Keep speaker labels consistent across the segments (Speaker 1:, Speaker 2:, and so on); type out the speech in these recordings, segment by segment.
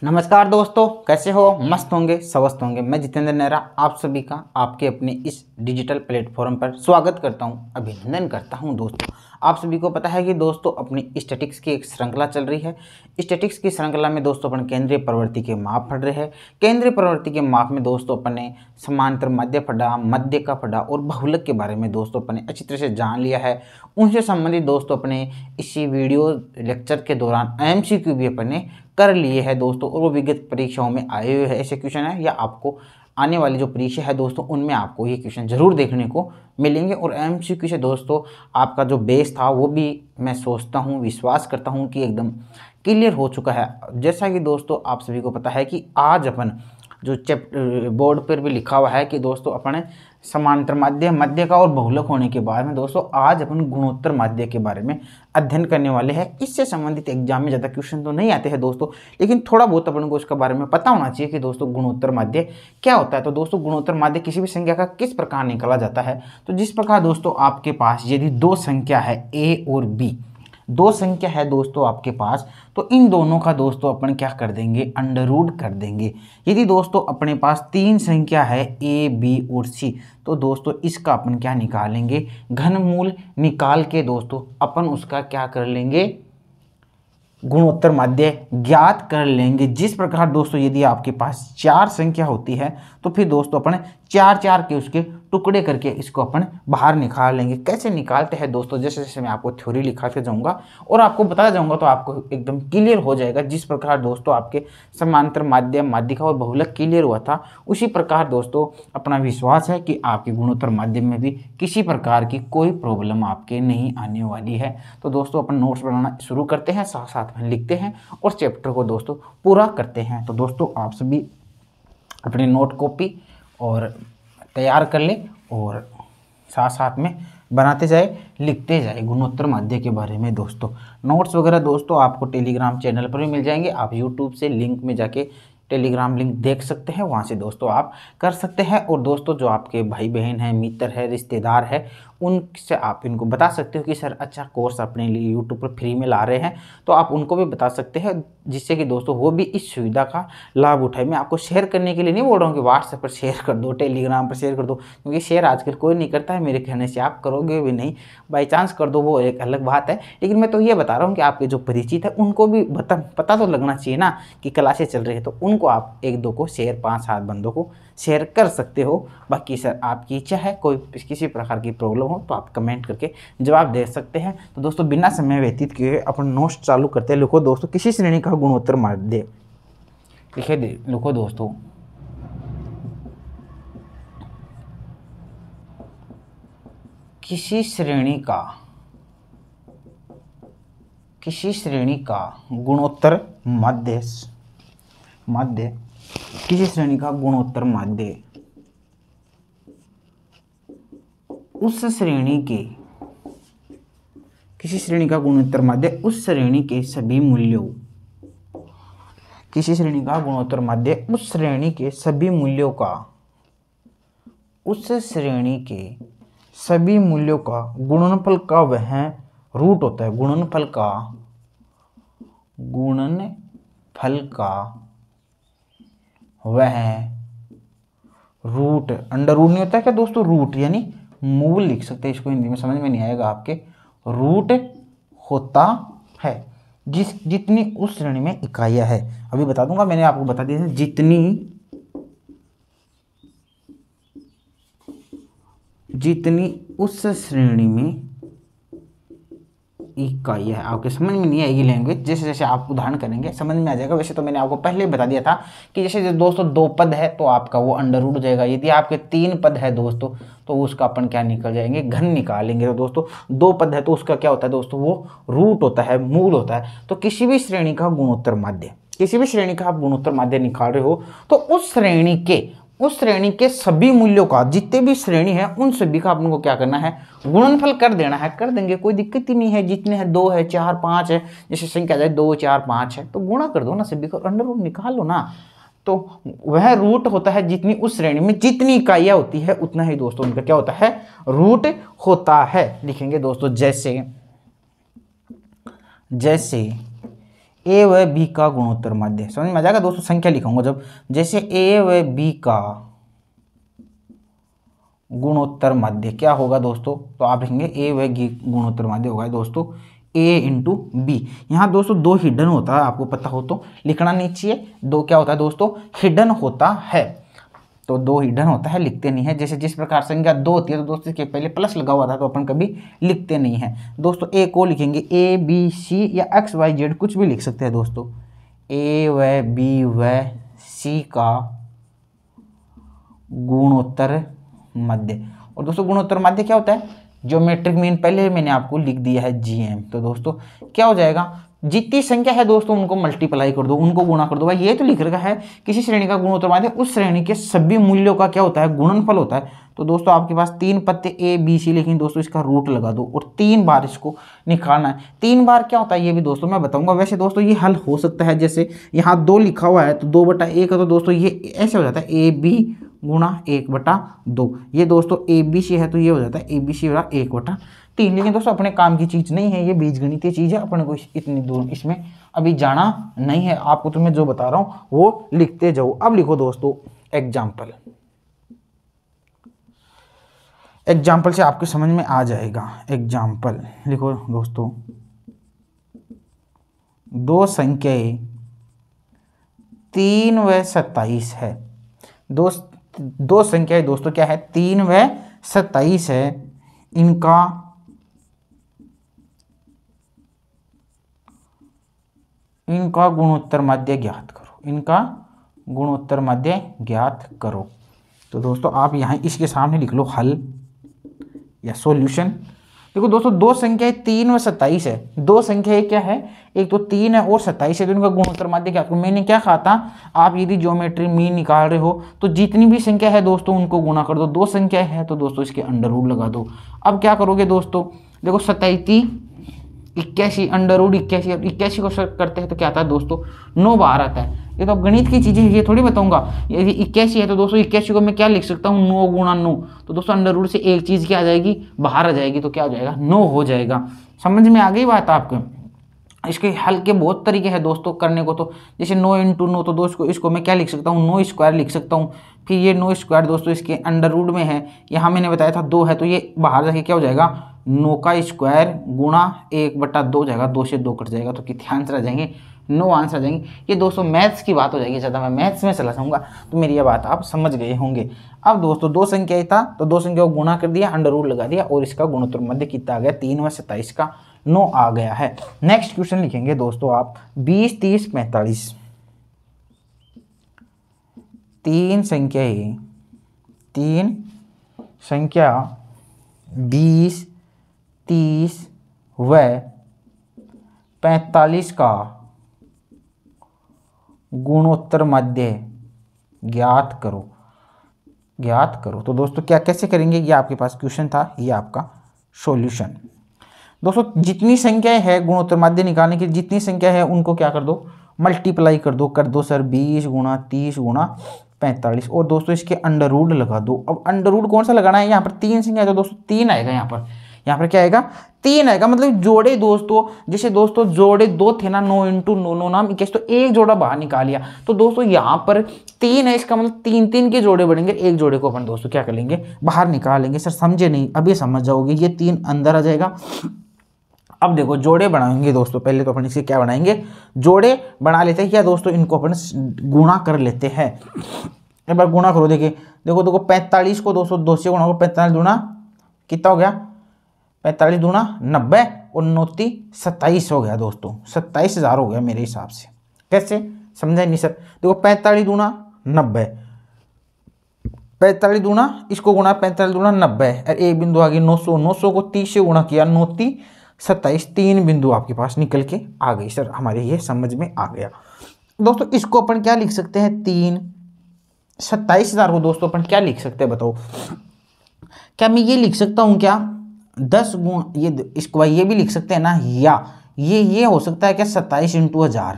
Speaker 1: नमस्कार दोस्तों, कैसे हो? मस्त होंगे, स्वस्थ होंगे। मैं जितेंद्र नेहरा आप सभी का आपके अपने इस डिजिटल प्लेटफॉर्म पर स्वागत करता हूं, अभिनंदन करता हूं। दोस्तों, आप सभी को पता है कि दोस्तों अपनी स्टैटिक्स की एक श्रृंखला चल रही है। स्टैटिक्स की श्रृंखला में दोस्तों अपन केंद्रीय प्रवृत्ति के माप पढ़ रहे हैं। केंद्रीय प्रवृत्ति के माप में दोस्तों अपने समांतर मध्य फड्डा, मध्य का फड्डा और बहुलक के बारे में दोस्तों अपने अच्छी तरह से जान लिया है। उनसे संबंधित दोस्तों अपने इसी वीडियो लेक्चर के दौरान MCQ भी अपने कर लिए हैं दोस्तों, और वो विगत परीक्षाओं में आए हुए हैं ऐसे क्वेश्चन है, या आपको आने वाली जो परीक्षा है दोस्तों उनमें आपको ये क्वेश्चन जरूर देखने को मिलेंगे। और MCQ से दोस्तों आपका जो बेस था वो भी मैं सोचता हूँ, विश्वास करता हूँ कि एकदम क्लियर हो चुका है। जैसा कि दोस्तों आप सभी को पता है कि आज अपन जो बोर्ड पर भी लिखा हुआ है कि दोस्तों अपने समांतर माध्य, मध्य का और बहुलक होने के बाद में दोस्तों आज अपन गुणोत्तर माध्य के बारे में अध्ययन करने वाले हैं। इससे संबंधित एग्जाम में ज़्यादा क्वेश्चन तो नहीं आते हैं दोस्तों, लेकिन थोड़ा बहुत अपन को इसके बारे में पता होना चाहिए कि दोस्तों गुणोत्तर माध्य क्या होता है। तो दोस्तों गुणोत्तर माध्य किसी भी संख्या का किस प्रकार निकाला जाता है। तो जिस प्रकार दोस्तों आपके पास यदि दो संख्या है A और B, दो संख्या है दोस्तों आपके पास, तो इन दोनों का दोस्तों अपन क्या कर देंगे, अंडर रूट कर देंगे। यदि दोस्तों अपने पास तीन संख्या है A, B और C, तो दोस्तों इसका अपन क्या निकालेंगे, घनमूल निकाल के दोस्तों अपन उसका क्या कर लेंगे, गुणोत्तर माध्य ज्ञात कर लेंगे। जिस प्रकार दोस्तों यदि आपके पास चार संख्या होती है तो फिर दोस्तों अपन चार चार के उसके टुकड़े करके इसको अपन बाहर निकाल लेंगे। कैसे निकालते हैं दोस्तों, जैसे जैसे मैं आपको थ्योरी लिखाते जाऊंगा और आपको बताया जाऊंगा तो आपको एकदम क्लियर हो जाएगा। जिस प्रकार दोस्तों आपके समांतर माध्य, माध्यिका और बहुलक क्लियर हुआ था, उसी प्रकार दोस्तों अपना विश्वास है कि आपके गुणोत्तर माध्यम में भी किसी प्रकार की कोई प्रॉब्लम आपके नहीं आने वाली है। तो दोस्तों अपन नोट्स बनाना शुरू करते हैं, साथ साथ में लिखते हैं और चैप्टर को दोस्तों पूरा करते हैं। तो दोस्तों आप सभी अपनी नोट कॉपी और तैयार कर ले और साथ साथ में बनाते जाए, लिखते जाए गुणोत्तर माध्य के बारे में। दोस्तों नोट्स वगैरह दोस्तों आपको टेलीग्राम चैनल पर भी मिल जाएंगे। आप यूट्यूब से लिंक में जाके टेलीग्राम लिंक देख सकते हैं, वहाँ से दोस्तों आप कर सकते हैं। और दोस्तों जो आपके भाई बहन हैं, मित्र है, रिश्तेदार है, उनसे आप इनको बता सकते हो कि सर अच्छा कोर्स अपने लिए यूट्यूब पर फ्री में ला रहे हैं, तो आप उनको भी बता सकते हैं, जिससे कि दोस्तों वो भी इस सुविधा का लाभ उठाए। मैं आपको शेयर करने के लिए नहीं बोल रहा हूँ कि व्हाट्सएप पर शेयर कर दो, टेलीग्राम पर शेयर कर दो, क्योंकि शेयर आजकल कोई नहीं करता है मेरे कहने से, आप करोगे भी नहीं, बाई चांस कर दो वो एक अलग बात है। लेकिन मैं तो ये बता रहा हूँ कि आपके जो परिचित है उनको भी पता तो लगना चाहिए ना कि क्लासेस चल रही है, तो उनको आप एक दो को शेयर, 5-7 बंदों को शेयर कर सकते हो। बाकी सर आपकी इच्छा है, कोई किसी प्रकार की प्रॉब्लम हो तो आप कमेंट करके जवाब दे सकते हैं। तो दोस्तों बिना समय व्यतीत किए अपन नोट्स चालू करते हैं। लिखो दोस्तों, किसी श्रेणी का गुणोत्तर माध्य लिखे लिखो दोस्तों, किसी श्रेणी का गुणोत्तर माध्य, किसी श्रेणी का गुणोत्तर माध्य उस श्रेणी के, किसी श्रेणी का गुणोत्तर माध्य उस श्रेणी के सभी मूल्यों, किसी श्रेणी का गुणोत्तर माध्य उस श्रेणी के सभी मूल्यों का, उस श्रेणी के सभी मूल्यों का गुणनफल का वह रूट होता है। गुणनफल का वह रूट, अंडर रूट नहीं होता है क्या दोस्तों, रूट यानी मूल लिख सकते हैं, इसको हिंदी में समझ में नहीं आएगा आपके, रूट होता है जितनी उस श्रेणी में इकाइयां है। अभी बता दूंगा, मैंने आपको बता दिया है, जितनी उस श्रेणी में इकाइयां है। आपके समझ में नहीं आएगी लैंग्वेज, जैसे जैसे आप उदाहरण करेंगे समझ में आ जाएगा। वैसे तो मैंने आपको पहले बता दिया था कि जैसे दोस्तों 2 पद है तो आपका वो अंडर रूट हो जाएगा। यदि आपके 3 पद है दोस्तों तो उसका अपन क्या निकल जाएंगे, घन निकालेंगे। तो दोस्तों 2 पद है तो उसका क्या होता है दोस्तों, वो रूट होता है, मूल होता है। तो किसी भी श्रेणी का गुणोत्तर माध्य, किसी भी श्रेणी का आप गुणोत्तर माध्य निकाल रहे हो तो उस श्रेणी के सभी मूल्यों का, जितने भी श्रेणी है उन सभी का अपन को क्या करना है, गुणनफल कर देना है। कर देंगे, कोई दिक्कत ही नहीं है। जितने हैं 2 है, 4, 5 है, जैसे संख्या जाए 2, 4, 5 है तो गुणा कर दो ना सभी को, अंडर रूट निकाल लो ना। तो वह रूट होता है जितनी उस श्रेणी में जितनी इकाइयां होती है उतना ही दोस्तों उनका क्या होता है, रूट होता है। लिखेंगे दोस्तों जैसे ए व बी का गुणोत्तर माध्य। समझ में आ जाएगा दोस्तों, संख्या लिखूंगा जब, जैसे ए व बी का गुणोत्तर माध्य क्या होगा दोस्तों, तो आप लिखेंगे ए व बी गुणोत्तर माध्य होगा दोस्तों ए इंटू बी। यहाँ दोस्तों दो हिडन होता है, आपको पता हो तो लिखना नहीं चाहिए। दो क्या होता है दोस्तों, हिडन होता है। तो दो हिडन होता है, लिखते नहीं है। जैसे जिस प्रकार संख्या दो होती है तो दोस्तों इसके पहले प्लस लगा हुआ था तो अपन कभी लिखते नहीं है दोस्तों। ए को लिखेंगे ए बी सी या एक्स वाई जेड कुछ भी लिख सकते हैं दोस्तों। ए व बी व सी का गुणोत्तर माध्य। और दोस्तों गुणोत्तर माध्य क्या होता है, ज्योमेट्रिक मीन पहले मैंने आपको लिख दिया है जीएम। तो दोस्तों क्या हो जाएगा, जितनी संख्या है दोस्तों उनको मल्टीप्लाई कर दो, उनको गुणा कर दो। भाई ये तो लिख रखा है किसी श्रेणी का गुणोत्तर माध्य उस श्रेणी के सभी मूल्यों का क्या होता है, गुणनफल होता है। तो दोस्तों आपके पास तीन पत्ते ए बी सी, लेकिन दोस्तों इसका रूट लगा दो और 3 बार इसको निकालना है। 3 बार क्या होता है ये भी दोस्तों मैं बताऊंगा। वैसे दोस्तों ये हल हो सकता है, जैसे यहाँ 2 लिखा हुआ है तो 2/1 है, तो दोस्तों ये ऐसे हो जाता है ए बी गुणा 1/2। ये दोस्तों ए बी सी है तो ये हो जाता है ए बी सी बराबर 1/3। लेकिन दोस्तों अपने काम की चीज़ नहीं है, ये बीजगणितीय चीज़ है, अपने को इतनी दूर इसमें अभी जाना नहीं है। आपको तो मैं जो बता रहा हूँ वो लिखते जाओ। अब लिखो दोस्तों एग्जाम्पल, एग्जाम्पल से आपके समझ में आ जाएगा। एग्जाम्पल लिखो दोस्तों, दो संख्याएं 3 व 27 है। दो संख्याएं दोस्तों क्या है, 3 व 27 है। इनका गुणोत्तर माध्य ज्ञात करो, इनका गुणोत्तर माध्य ज्ञात करो। तो दोस्तों आप यहाँ इसके सामने लिख लो हल या सॉल्यूशन। देखो दोस्तों दो संख्याएं 3 व 27 है। दो संख्याएं क्या है, एक तो 3 है और 27 है, तो इनका गुणोत्तर माध्य क्या करो। मैंने क्या कहा था, आप यदि ज्योमेट्री मीन निकाल रहे हो तो जितनी भी संख्या है दोस्तों उनको गुणा कर दो। दो संख्या है तो दोस्तों इसके अंडर रूट लगा दो। अब क्या करोगे दोस्तों, देखो 87 81 अंडर रूट 81, अब 81 को सर्च करते हैं तो क्या आता है दोस्तों 9 बाहर आता है। ये तो अब गणित की चीज़ें ये थोड़ी बताऊंगा। यदि 81 है तो दोस्तों 81 को मैं क्या लिख सकता हूँ, 9 गुणा 9। तो दोस्तों अंडर रूट से एक चीज़ क्या आ जाएगी, बाहर आ जाएगी, तो क्या हो जाएगा 9 हो जाएगा। समझ में आ गई बात आपको। इसके हल के बहुत तरीके हैं दोस्तों करने को। तो जैसे 9 × 9 तो दोस्तों इसको मैं क्या लिख सकता हूँ, 9 स्क्वायर लिख सकता हूँ। फिर ये 9 स्क्वायर दोस्तों इसके अंडर रूट में है, यहाँ मैंने बताया था 2 है तो ये बाहर जाके क्या हो जाएगा 9 का स्क्वायर गुणा 1/2 हो जाएगा। 2 से 2 कट जाएगा तो कितने आंसर आ जाएंगे, 9 आंसर आ जाएंगे। ये दोस्तों मैथ्स की बात हो जाएगी, ज़्यादा मैं मैथ्स में चला जाऊँगा तो मेरी ये बात आप समझ गए होंगे। अब दोस्तों दो संख्या था तो दो संख्या को गुणा कर दिया, अंडर रूट लगा दिया और इसका गुणोत्तर माध्य कितना आ गया, 3 व 27 का 9 आ गया है। नेक्स्ट क्वेश्चन लिखेंगे दोस्तों आप 20 30 45। तीन संख्या 20 30 व 45 का गुणोत्तर माध्य ज्ञात करो। तो दोस्तों क्या कैसे करेंगे, ये आपके पास क्वेश्चन था, ये आपका सॉल्यूशन। दोस्तों जितनी संख्याएं है गुणोत्तर माध्य निकालने की, जितनी संख्या है उनको क्या कर दो, मल्टीप्लाई कर दो सर 20 गुणा 30 गुणा 45 और दोस्तों इसके अंडर रूट लगा दो। अब अंडर रूट कौन सा लगाना है, यहाँ पर 3 संख्या है तो दोस्तों 3 आएगा। यहाँ पर क्या आएगा, 3 आएगा। मतलब जोड़े दोस्तों, जैसे दोस्तों जोड़े 2 थे ना, 9 × 9 9 नाम 21, तो एक जोड़ा बाहर निकाल लिया। तो दोस्तों यहाँ पर 3 है, इसका मतलब 3 के जोड़े बढ़ेंगे। एक जोड़े को अपन दोस्तों क्या कर लेंगे, बाहर निकाल लेंगे। सर समझे नहीं, अभी समझ जाओगे। ये 3 अंदर आ जाएगा। अब देखो जोड़े बनाएंगे दोस्तों, पहले तो अपन इसके क्या बनाएंगे, जोड़े बना लेते हैं क्या दोस्तों, इनको अपन गुणा कर लेते हैं। एक बार गुणा करो, देखिए देखो 45 को दोस्तों 2 से गुणा करो, 45 दूना कितना हो गया, 45 दूना 90 और 9 27 हो गया दोस्तों, 27,000 हो गया मेरे हिसाब से। कैसे समझा नहीं सर, देखो 45 दूना 90, 45 दूना इसको गुणा 45 दूना 90 और एक बिंदु आ गई 900, 900 को 30 से गुणा किया 9 27, 3 बिंदु आपके पास निकल के आ गई। सर हमारे ये समझ में आ गया। दोस्तों इसको अपन क्या लिख सकते हैं, 3 27,000 को दोस्तों अपन क्या लिख सकते हैं बताओ। क्या मैं ये लिख सकता हूँ क्या 10 गुण, ये इसको ये भी लिख सकते हैं ना, या ये हो सकता है क्या 27 × 1000।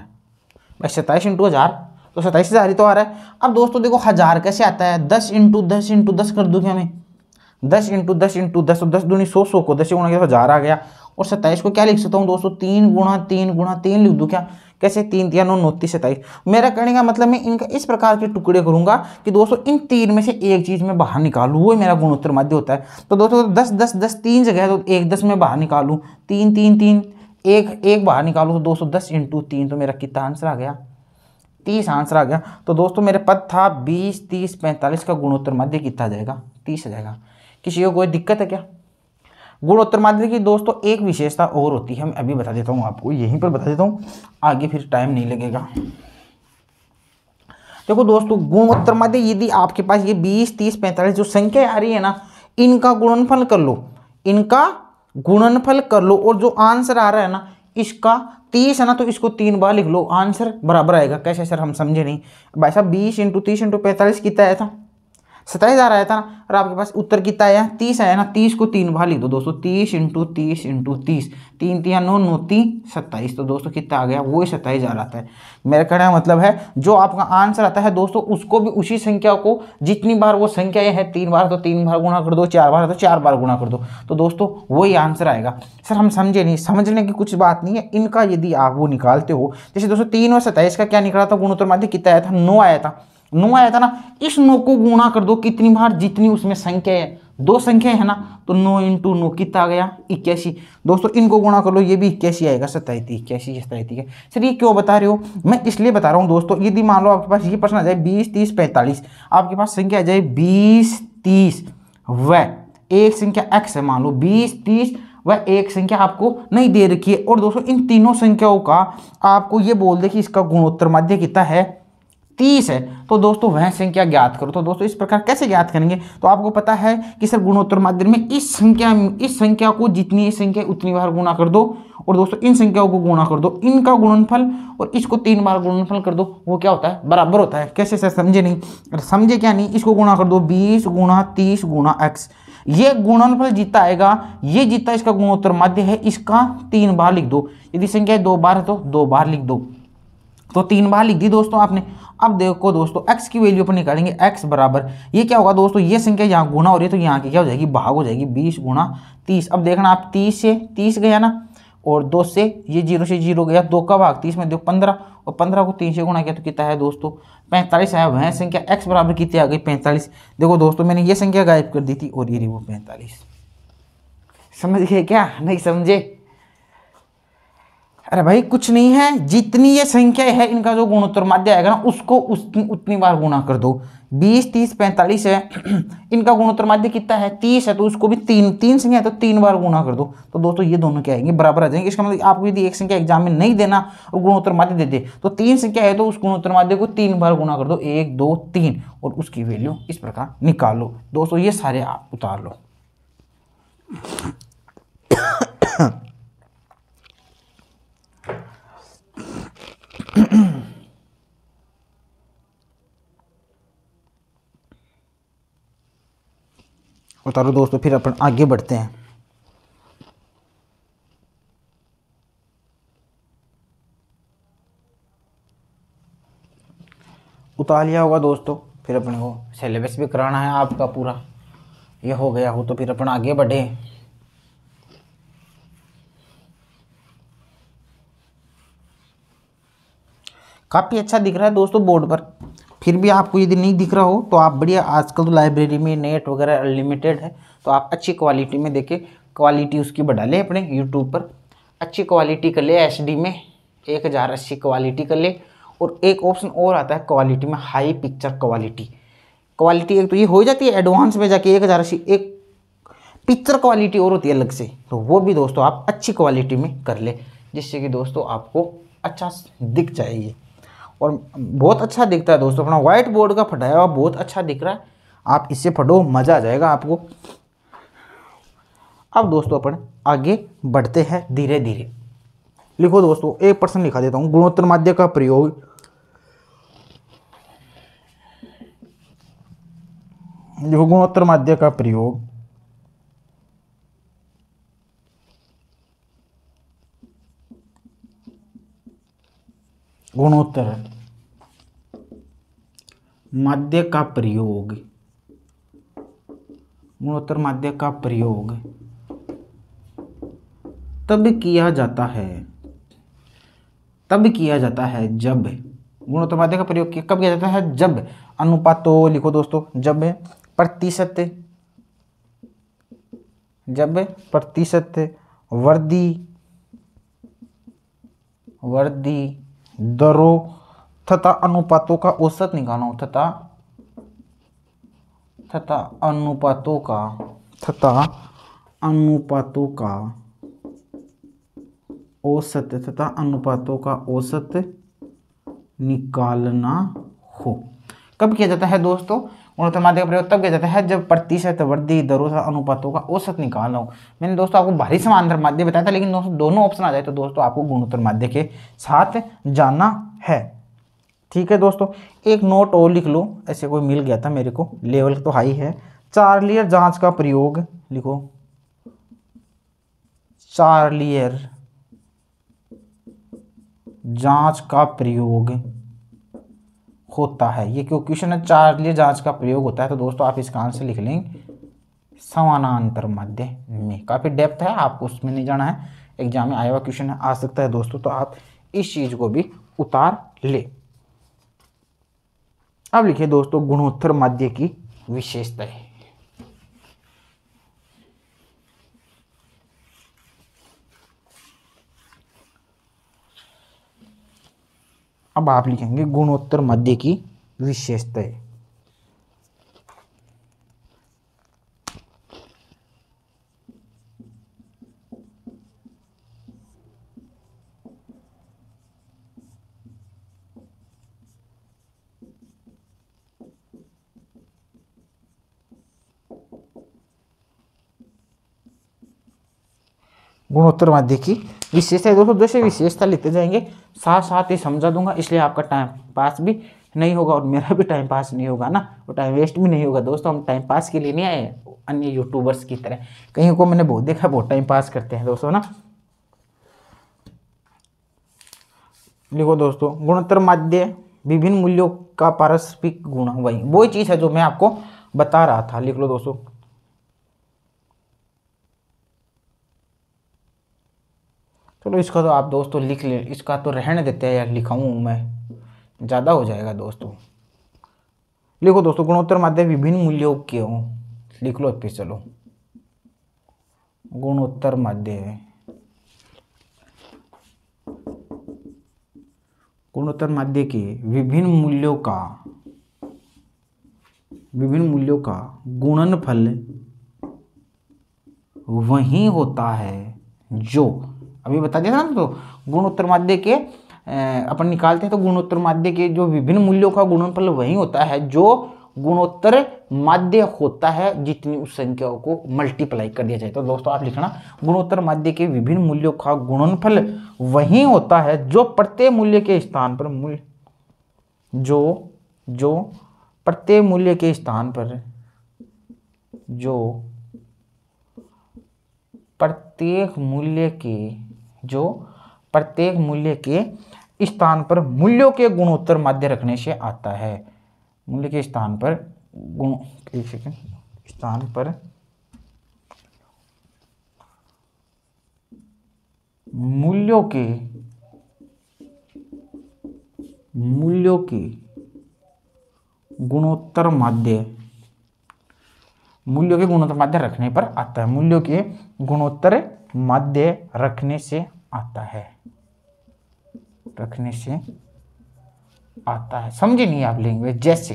Speaker 1: भाई 27 × 1000 तो 27,000 ही तो आ रहा है। अब दोस्तों देखो 1000 कैसे आता है, 10 × 10 × 10 कर दूँ क्या मैं, 10 × 10 × 10 तो 10 दूनी 100 को 10 से गुणा किया तो 1000 आ गया। और 27 को क्या लिख सकता हूँ दोस्तों, 3 × 3 × 3 लिख दूँ क्या कैसे 3 3 9 29 27। मेरा कहने का मतलब मैं इनका इस प्रकार के टुकड़े करूंगा कि दोस्तों इन 3 में से एक चीज मैं बाहर निकालूं, वो मेरा गुणोत्तर माध्य होता है। तो दोस्तों 10 10 10 3 जगह है तो एक 10 में बाहर निकालूं, 3 3 3 एक एक बाहर निकालूं तो दोस्तों 10 × 3 तो मेरा कितना आंसर आ गया, 30 आंसर आ गया। तो दोस्तों मेरे पद था 20 30 45 का गुणोत्तर माध्य कितना आ जाएगा, 30 आ जाएगा। किसी को कोई दिक्कत है क्या? गुणोत्तर माध्य की दोस्तों एक विशेषता और होती है, मैं अभी बता देता हूँ आपको, यहीं पर बता देता हूँ, आगे फिर टाइम नहीं लगेगा। देखो दोस्तों गुणोत्तर माध्य यदि आपके पास ये 20 30 45 जो संख्या आ रही है ना, इनका गुणनफल कर लो, इनका गुणनफल कर लो और जो आंसर आ रहा है ना इसका 30 है ना, तो इसको 3 बार लिख लो, आंसर बराबर आएगा। कैसे सर, हम समझे नहीं। भाई साहब 20 × 30 × 45 कितना आया था, 27 आया था ना, और आपके पास उत्तर कितना आया, 30 आया ना। 30 को 3 बार लिख दो दोस्तों, 30 × 30 × 30, 3 3 9 9 3 27। तो दोस्तों कितना आ गया, वो ही 27 आ रहा है। मेरा कहने का मतलब है जो आपका आंसर आता है दोस्तों उसको भी उसी संख्या को जितनी बार वो संख्या है 3 बार तो 3 बार गुणा कर दो, 4 बार तो 4 बार गुणा कर दो, तो दोस्तों वही आंसर आएगा। सर हम समझे नहीं, समझने की कुछ बात नहीं है। इनका यदि आप वो निकालते हो, जैसे दोस्तों 3 और 27 का क्या निकला था गुणोत्तर माध्य, कितना आया था, 9 आया था, 9 आया था ना। इस 9 को गुणा कर दो कितनी बार, जितनी उसमें संख्या है, 2 संख्या है ना, तो 9 × 9 कितना आ गया, 81। दोस्तों इनको गुणा कर लो, ये भी 81 आएगा, 27 81 27 है। सर ये क्यों बता रहे हो, मैं इसलिए बता रहा हूँ दोस्तों, यदि मान लो आपके पास ये प्रश्न आ जाए 20 30 45, आपके पास संख्या आ जाए 20 30 व एक संख्या x है, मान लो 20 30 वह एक संख्या आपको नहीं दे रखी है, और दोस्तों इन तीनों संख्याओं का आपको ये बोल दे कि इसका गुणोत्तर माध्य कितना है, 30 है, तो दोस्तों वह संख्या ज्ञात करो। तो दोस्तों इस प्रकार कैसे ज्ञात करेंगे, तो आपको पता है कि सर गुणोत्तर माध्य में इस संख्या को जितनी संख्या उतनी बार गुणा कर दो, और दोस्तों इन संख्याओं को गुणा कर दो, इनका गुणनफल और इसको 3 बार गुणनफल कर दो, वो क्या होता है, बराबर होता है। कैसे सर, समझे नहीं? समझे क्या नहीं, इसको गुणा कर दो 20 × 30 × x, ये गुणनफल जितना आएगा, ये जितना इसका गुणोत्तर माध्य है इसका 3 बार लिख दो। यदि संख्या 2 बार है तो 2 बार लिख दो, तो 3 बार लिख दी दोस्तों आपने। अब देखो दोस्तों x की वैल्यू पर निकालेंगे, x बराबर ये क्या होगा दोस्तों, ये संख्या यहाँ गुणा हो रही है तो यहाँ की क्या हो जाएगी, भाग हो जाएगी, 20 × 30। अब देखना आप 30 से 30 गया ना, और 2 से ये 0 से 0 गया, 2 का भाग 30 में दो 15, और 15 को 3 से गुणा किया तो कितना है दोस्तों 45 आया। वह संख्या x बराबर कितनी आ गई, 45। देखो दोस्तों मैंने ये संख्या गायब कर दी थी और ये रही वो 45। समझ गए क्या, नहीं समझे? अरे भाई कुछ नहीं है, जितनी ये संख्या है इनका जो गुणोत्तर माध्य आएगा ना उसको उतनी बार गुणा कर दो। 20 30 45 है, इनका गुणोत्तर माध्य कितना है, 30 है, तो उसको भी तीन संख्या है तो 3 बार गुणा कर दो, तो दोस्तों ये दोनों क्या आएंगे, बराबर आ जाएंगे। इसका मतलब आपको यदि एक संख्या एग्जाम में नहीं देना और गुणोत्तर माध्य दे दे, तो 3 संख्या है तो उस गुणोत्तर माध्य को 3 बार गुणा कर दो, 1 2 3, और उसकी वैल्यू इस प्रकार निकालो। दोस्तों ये सारे आप उतार लो। उतारो दोस्तों, फिर अपन आगे बढ़ते हैं। उतार लिया होगा दोस्तों, फिर अपने को सिलेबस भी कराना है आपका पूरा, ये हो गया हो तो फिर अपन आगे बढ़े। काफ़ी अच्छा दिख रहा है दोस्तों बोर्ड पर, फिर भी आपको यदि नहीं दिख रहा हो तो आप बढ़िया, आजकल तो लाइब्रेरी में नेट वगैरह अनलिमिटेड है, तो आप अच्छी क्वालिटी में देखें, क्वालिटी उसकी बढ़ा ले अपने यूट्यूब पर, अच्छी क्वालिटी कर ले, HD में 1080 क्वालिटी कर ले, और एक ऑप्शन और आता है क्वालिटी में, हाई पिक्चर क्वालिटी। क्वालिटी एक तो ये हो जाती है, एडवांस में जाके 1080 एक पिक्चर क्वालिटी और होती है अलग से, तो वो भी दोस्तों आप अच्छी क्वालिटी में कर ले, जिससे कि दोस्तों आपको अच्छा दिख जाए। और बहुत अच्छा दिखता है दोस्तों, अपना व्हाइट बोर्ड का फटाया हुआ बहुत अच्छा दिख रहा है, आप इससे पढ़ो मज़ा आ जाएगा आपको। अब दोस्तों अपन आगे बढ़ते हैं धीरे धीरे। लिखो दोस्तों, एक प्रश्न लिखा देता हूँ, गुणोत्तर माध्य का प्रयोग। देखो गुणोत्तर माध्य का प्रयोग गुणोत्तर माध्य का प्रयोग, गुणोत्तर माध्य का प्रयोग तब किया जाता है तब किया जाता है जब, गुणोत्तर माध्य का प्रयोग कब किया जाता है, जब अनुपातो लिखो दोस्तों, जब प्रतिशत, जब प्रतिशत वर्दी दरों तथा अनुपातों का औसत निकालना हो, तथा अनुपातों का औसत निकालना हो। कब किया जाता है दोस्तों गुणोत्तर माध्य का प्रयोग? तब किया जाता है जब प्रतिशत वृद्धि दरों तथा अनुपातों का औसत निकालना हो। मैंने दोस्तों आपको भारी समांतर माध्य बताया था, लेकिन दोस्तों दोनों ऑप्शन आ जाए तो दोस्तों आपको गुणोत्तर माध्य के साथ जाना है। ठीक है दोस्तों, एक नोट और लिख लो, ऐसे कोई मिल गया था मेरे को, लेवल तो हाई है। चार्लियर जांच का प्रयोग लिखो, चार्लियर जांच का प्रयोग होता है। ये क्यों क्वेश्चन है, चार्लियर जांच का प्रयोग होता है, तो दोस्तों आप इसका आंसर लिख लेंगे समानांतर माध्य में। काफी डेप्थ है, आपको उसमें नहीं जाना है, एग्जाम में आया हुआ क्वेश्चन है, आ सकता है दोस्तों, तो आप इस चीज को भी उतार ले। अब लिखिए दोस्तों गुणोत्तर माध्य की विशेषताएं। अब आप लिखेंगे गुणोत्तर माध्य की विशेषताएं। गुणोत्तर माध्य की विशेषता दोस्तों, जैसे विशेषता लिखते जाएंगे साथ साथ ही समझा दूंगा, इसलिए आपका टाइम पास भी नहीं होगा और मेरा भी टाइम पास नहीं होगा ना, और टाइम वेस्ट भी नहीं होगा दोस्तों। हम टाइम पास के लिए नहीं आए अन्य यूट्यूबर्स की तरह, कहीं को मैंने बहुत देखा बहुत टाइम पास करते हैं दोस्तों ना। लिखो दोस्तों गुणोत्तर माध्य विभिन्न मूल्यों का पारस्परिक गुण, वही चीज है जो मैं आपको बता रहा था। लिख लो दोस्तों, चलो इसका तो आप दोस्तों लिख ले, इसका तो रहने देते हैं यार, लिखाऊं मैं ज़्यादा हो जाएगा दोस्तों। लिखो दोस्तों गुणोत्तर माध्य विभिन्न मूल्यों के हो, लिख लो फिर, चलो गुणोत्तर माध्य, गुणोत्तर माध्य के विभिन्न मूल्यों का गुणनफल वही होता है जो, अभी बता दिया था ना, तो गुणोत्तर माध्य के अपन निकालते हैं तो गुणोत्तर माध्य के जो विभिन्न मूल्यों का गुणनफल वही होता है जो गुणोत्तर माध्य होता है, जितनी उस संख्याओं को मल्टीप्लाई कर दिया जाए। तो दोस्तों आप लिखना गुणोत्तर माध्य के विभिन्न मूल्यों का गुणनफल वही होता है जो प्रत्येक मूल्य के स्थान पर जो प्रत्येक मूल्य के स्थान पर प्रत्येक मूल्य के स्थान पर मूल्यों के गुणोत्तर माध्य रखने से आता है। मूल्य के स्थान पर मूल्यों के गुणोत्तर माध्य रखने पर आता है, मूल्यों के गुणोत्तर माध्य रखने से आता है। समझे नहीं आप लैंग्वेज? जैसे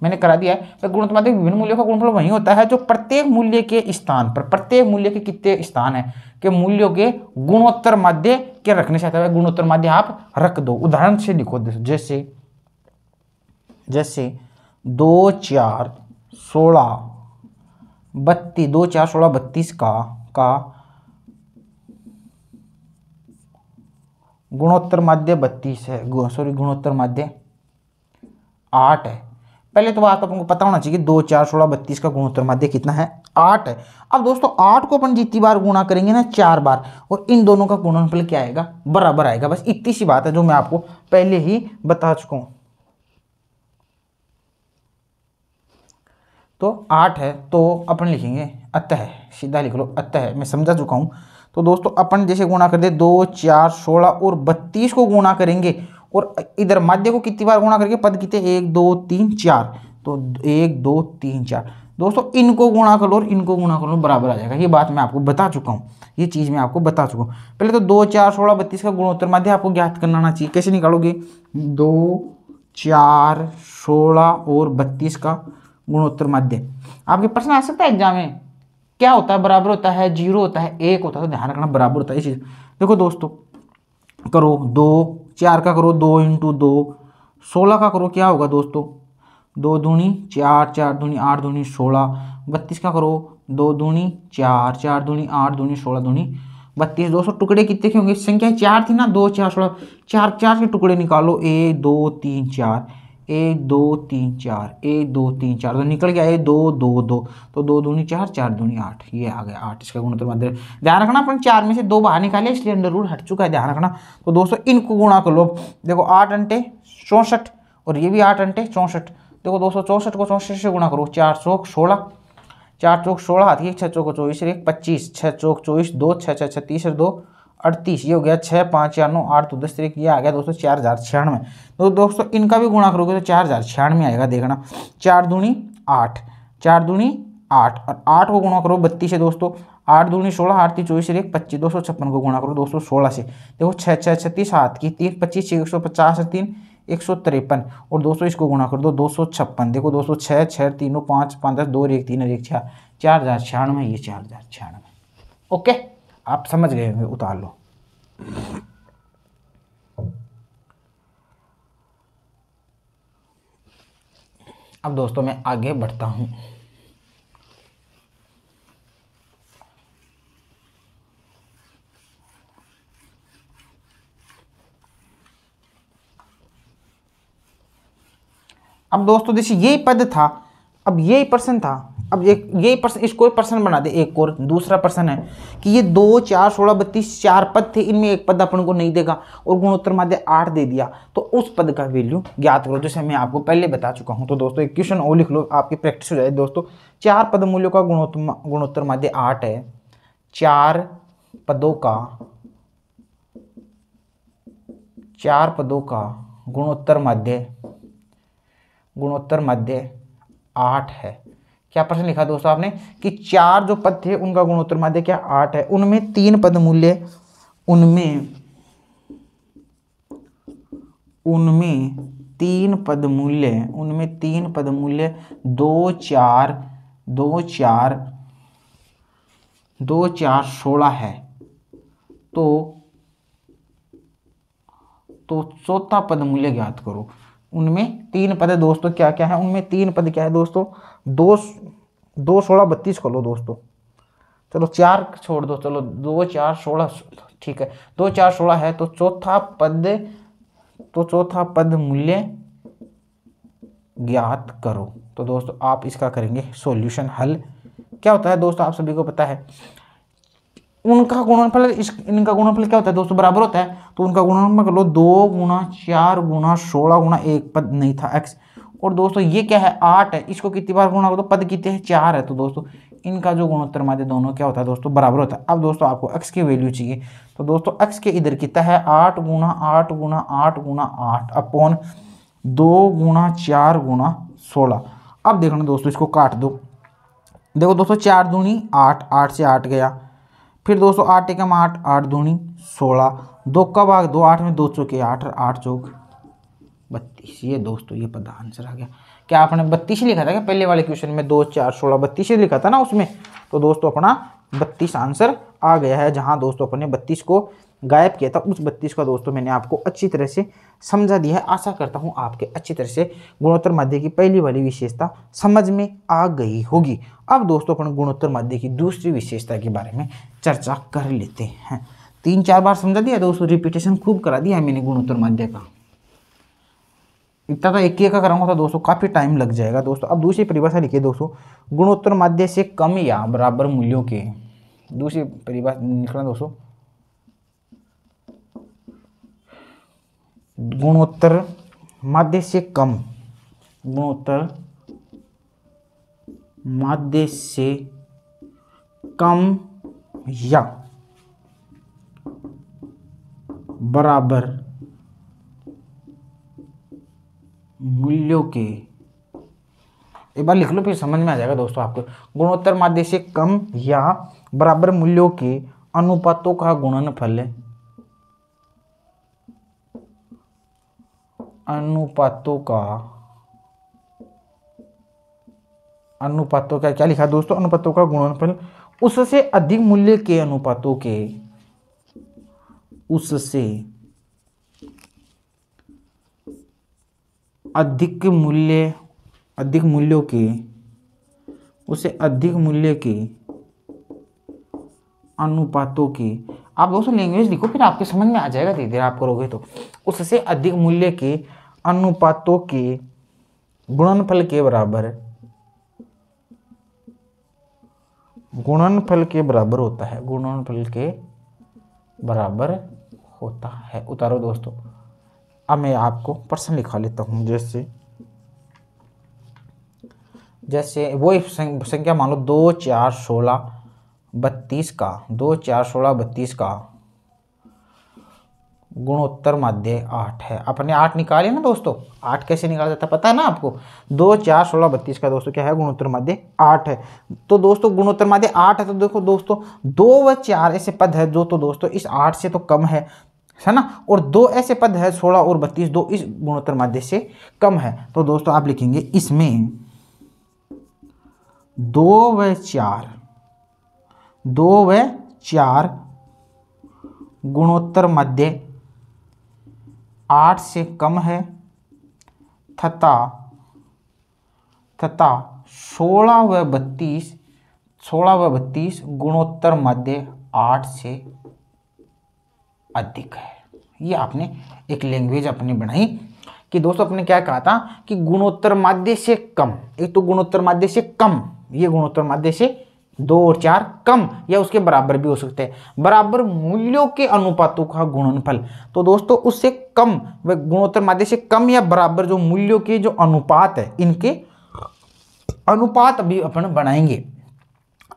Speaker 1: मैंने करा दिया है, गुणोत्तर माध्य विभिन्न मूल्यों का गुणनफल वही होता है जो प्रत्येक मूल्य के स्थान पर, प्रत्येक मूल्य के कितने स्थान है के मूल्यों के गुणोत्तर माध्य के रखने से आता है। गुणोत्तर माध्य आप रख दो, उदाहरण से लिखो, जैसे 2 4 16 32 का गुणोत्तर माध्य 32 है, गुणोत्तर माध्य 8 है। पहले तो बात आपको पता होना चाहिए 2 4 16 32 का गुणोत्तर माध्य कितना है, 8 है। अब दोस्तों 8 को अपन जितनी बार गुणा करेंगे ना, 4 बार, और इन दोनों का गुणनफल क्या आएगा, बराबर आएगा। बस इतनी सी बात है जो मैं आपको पहले ही बता चुका हूं। तो 8 है तो अपन लिखेंगे अतः, सीधा लिख लो अतः, मैं समझा चुका हूं। तो दोस्तों अपन जैसे गुणा कर दे 2, 4, 16 और 32 को गुणा करेंगे और इधर माध्य को कितनी बार गुणा करके पद कितने 1, 2, 3, 4, तो 1, 2, 3, 4 दोस्तों इनको गुणा कर लो और इनको गुणा कर लो बराबर आ जाएगा। ये बात मैं आपको बता चुका हूँ, ये चीज़ मैं आपको बता चुका हूँ। पहले तो 2, 4, 16, 32 का गुणोत्तर माध्य आपको ज्ञात करना आना चाहिए। कैसे निकालोगे? 2, 4, 16 और 32 का गुणोत्तर माध्य। आपके प्रश्न आ सकता है एग्जाम में, क्या होता है? बराबर होता है, 0 होता है, 1 होता है। तो ध्यान रखना बराबर होता है ये चीज़। देखो दोस्तों, करो 2, 4 का करो 2 × 2, 16 का करो क्या होगा दोस्तों 2 दूनी 4, 4 दूनी 8 दूनी 16, 32 का करो 2 दूनी 4, 4 दूनी 8 दूनी 16 दूनी 32। दोस्तों टुकड़े कितने के होंगे? संख्या 4 थी ना, 2, 4, 16, 4 4 के टुकड़े निकालो, 1, 2, 3, 4, 1, 2, 3, 4, 1, 2, 3, 4, तो निकल गया 1, 2, 2, 2, तो 2 दूनी 4, 4 दूनी 8, ये आ गया 8 इसका गुणोत्तर माध्य। ध्यान रखना अपन 4 में से 2 बाहर निकाले इसलिए अंडर रूट हट चुका है, ध्यान रखना। तो दोस्तों इनको गुणा कर लो। देखो 8 अंटे 64 और ये भी 8 अंटे 64। देखो दोस्तों 64 को 64 से गुणा करो, 4 चौक 16, 4 चौक 16 हाथ की 6 चौक 24 1 25, 6 चौक 24 2 6 6 36 और 2 38, ये हो गया 6 5 4 9 8 2 10 1, ये आ गया दोस्तों 4096। तो दोस्तों इनका भी गुणा करोगे तो 4096 आएगा। देखना 4 दूनी 8, 4 दूनी 8 और 8 को गुणा करो 32 से दोस्तों, 8 दूनी 16 8 3 24 1 25, 256 को गुणा करो दोस्तों 16 से। देखो 6 6 36 हाथ की 3 25 6 150 और 3 153 और दोस्तों इसको गुणा कर दो 256। देखो दोस्तों 6 6 3 5 5 10 2 1 3 1 6, 4096, ये 4096। ओके, आप समझ गए होंगे, उतार लो। अब दोस्तों मैं आगे बढ़ता हूं। अब दोस्तों जैसे यही पद था, अब यही प्रश्न था, अब एक यही प्रश्न, इसको प्रश्न बना दे। एक और दूसरा प्रश्न है कि ये 2, 4, 16, 32 4 पद थे, इनमें एक पद अपन को नहीं देगा और गुणोत्तर माध्य 8 दे दिया, तो उस पद का वैल्यू ज्ञात करो, जैसे मैं आपको पहले बता चुका हूं। तो दोस्तों एक क्वेश्चन और लिख लो, आपकी प्रैक्टिस हो जाए दोस्तों। 4 पद मूल्यों का गुणोत्तर माध्य 8 है, 4 पदों का गुणोत्तर माध्य 8 है। क्या प्रश्न लिखा दोस्तों आपने कि 4 जो पद थे उनका गुणोत्तर माध्य क्या 8 है, उनमें 3 पद मूल्य 2 4 16 है। तो चौथा पद मूल्य ज्ञात करो। उनमें 3 पद है दोस्तों, क्या क्या है उनमें? 3 पद क्या है दोस्तों? 2 16 32 कर लो दोस्तों, चलो 4 छोड़ दो, चलो 2 4 16, ठीक है 2 4 16 है। तो चौथा पद मूल्य ज्ञात करो। तो दोस्तों आप इसका करेंगे सॉल्यूशन हल। क्या होता है दोस्तों, आप सभी को पता है, उनका गुणनफल इनका गुणनफल क्या होता है दोस्तों? बराबर होता है। तो उनका गुणनफल कर लो 2 × 4 × 16 × एक पद नहीं था x, और दोस्तों ये क्या है 8 है, इसको कितनी बार गुणा करो तो पद कितने हैं 4 है। तो दोस्तों इनका जो गुणोत्तर माध्य दोनों क्या होता है दोस्तों? बराबर होता है। अब दोस्तों आपको x की वैल्यू चाहिए, तो दोस्तों x के इधर कितना है 8 × 8 × 8 × 8 अपॉन 2 × 4 × 16। अब देखना दोस्तों इसको काट दो। देखो दोस्तों 4 दूनी 8, 8 से 8 गया, फिर दोस्तों 8 एकम 8, 8 दूनी 16, 2 का भाग 2, 8 में 2 चौके 8, 8 चौक 32। ये दोस्तों ये पद आंसर आ गया। क्या आपने 32 लिखा था क्या पहले वाले क्वेश्चन में? 2 4 16 32 लिखा था ना उसमें, तो दोस्तों अपना 32 आंसर आ गया है। जहां दोस्तों अपने 32 को गायब किया था, उस 32 का दोस्तों मैंने आपको अच्छी तरह से समझा दिया है। आशा करता हूं आपके अच्छी तरह से गुणोत्तर माध्य की पहली वाली विशेषता समझ में आ गई होगी। अब दोस्तों अपन गुणोत्तर माध्य की दूसरी विशेषता के बारे में चर्चा कर लेते हैं। 3-4 बार समझा दिया दोस्तों, रिपीटेशन खूब करा दिया है मैंने गुणोत्तर माध्य का। इतना तो एक का कराऊंगा तो दोस्तों काफी टाइम लग जाएगा दोस्तों। अब दूसरी परिभाषा लिखिए दोस्तों, गुणोत्तर माध्य से कम या बराबर मूल्यों के, दूसरी परिभाषा लिखना दोस्तों, गुणोत्तर माध्य से कम, गुणोत्तर माध्य से कम या बराबर मूल्यों के, एक बार लिख लो फिर समझ में आ जाएगा दोस्तों आपको। गुणोत्तर माध्य से कम या बराबर मूल्यों के अनुपातों का गुणनफल, अनुपातों का क्या लिखा दोस्तों, अनुपातों का गुणनफल उससे अधिक मूल्य के अनुपातों के, उससे अधिक मूल्यों के, उससे अधिक मूल्य के अनुपातों के। आप दोस्तों लैंग्वेज लिखो फिर आपके समझ में आ जाएगा, धीरे धीरे आप करोगे तो। उससे अधिक मूल्य के अनुपातों के गुणनफल के बराबर, गुणनफल के बराबर होता है, गुणनफल के बराबर होता है। उतारो दोस्तों। अब मैं आपको प्रश्न लिखा लेता हूं, जैसे वो संख्या मान लो 2 4 16 32 का, 2 4 16 32 का गुणोत्तर माध्य 8 है। अपने 8 निकाले ना दोस्तों, 8 कैसे निकाला जाता है पता है ना आपको। 2 4 16 32 का दोस्तों क्या है, गुणोत्तर माध्य 8 है। तो दोस्तों गुणोत्तर माध्य 8 है, तो देखो दोस्तों 2 व 4 ऐसे पद है जो तो दोस्तों इस 8 से तो कम है ना, और 2 ऐसे पद है 16 और 32, 2 इस गुणोत्तर माध्य से कम है। तो दोस्तों आप लिखेंगे इसमें 2 व 4 गुणोत्तर माध्य 8 से कम है तथा 16 व 32 गुणोत्तर माध्य 8 से अधिक है। ये आपने एक लैंग्वेज अपनी बनाई कि दोस्तों अपने क्या कहा था कि गुणोत्तर माध्य से कम, एक तो गुणोत्तर माध्य से कम, ये गुणोत्तर माध्य से 2 और 4 कम या उसके बराबर भी हो सकते हैं, बराबर मूल्यों के अनुपातों का गुणनफल। तो दोस्तों उससे कम व गुणोत्तर माध्य से कम या बराबर जो मूल्यों के जो अनुपात है, इनके अनुपात अभी अपन बनाएंगे।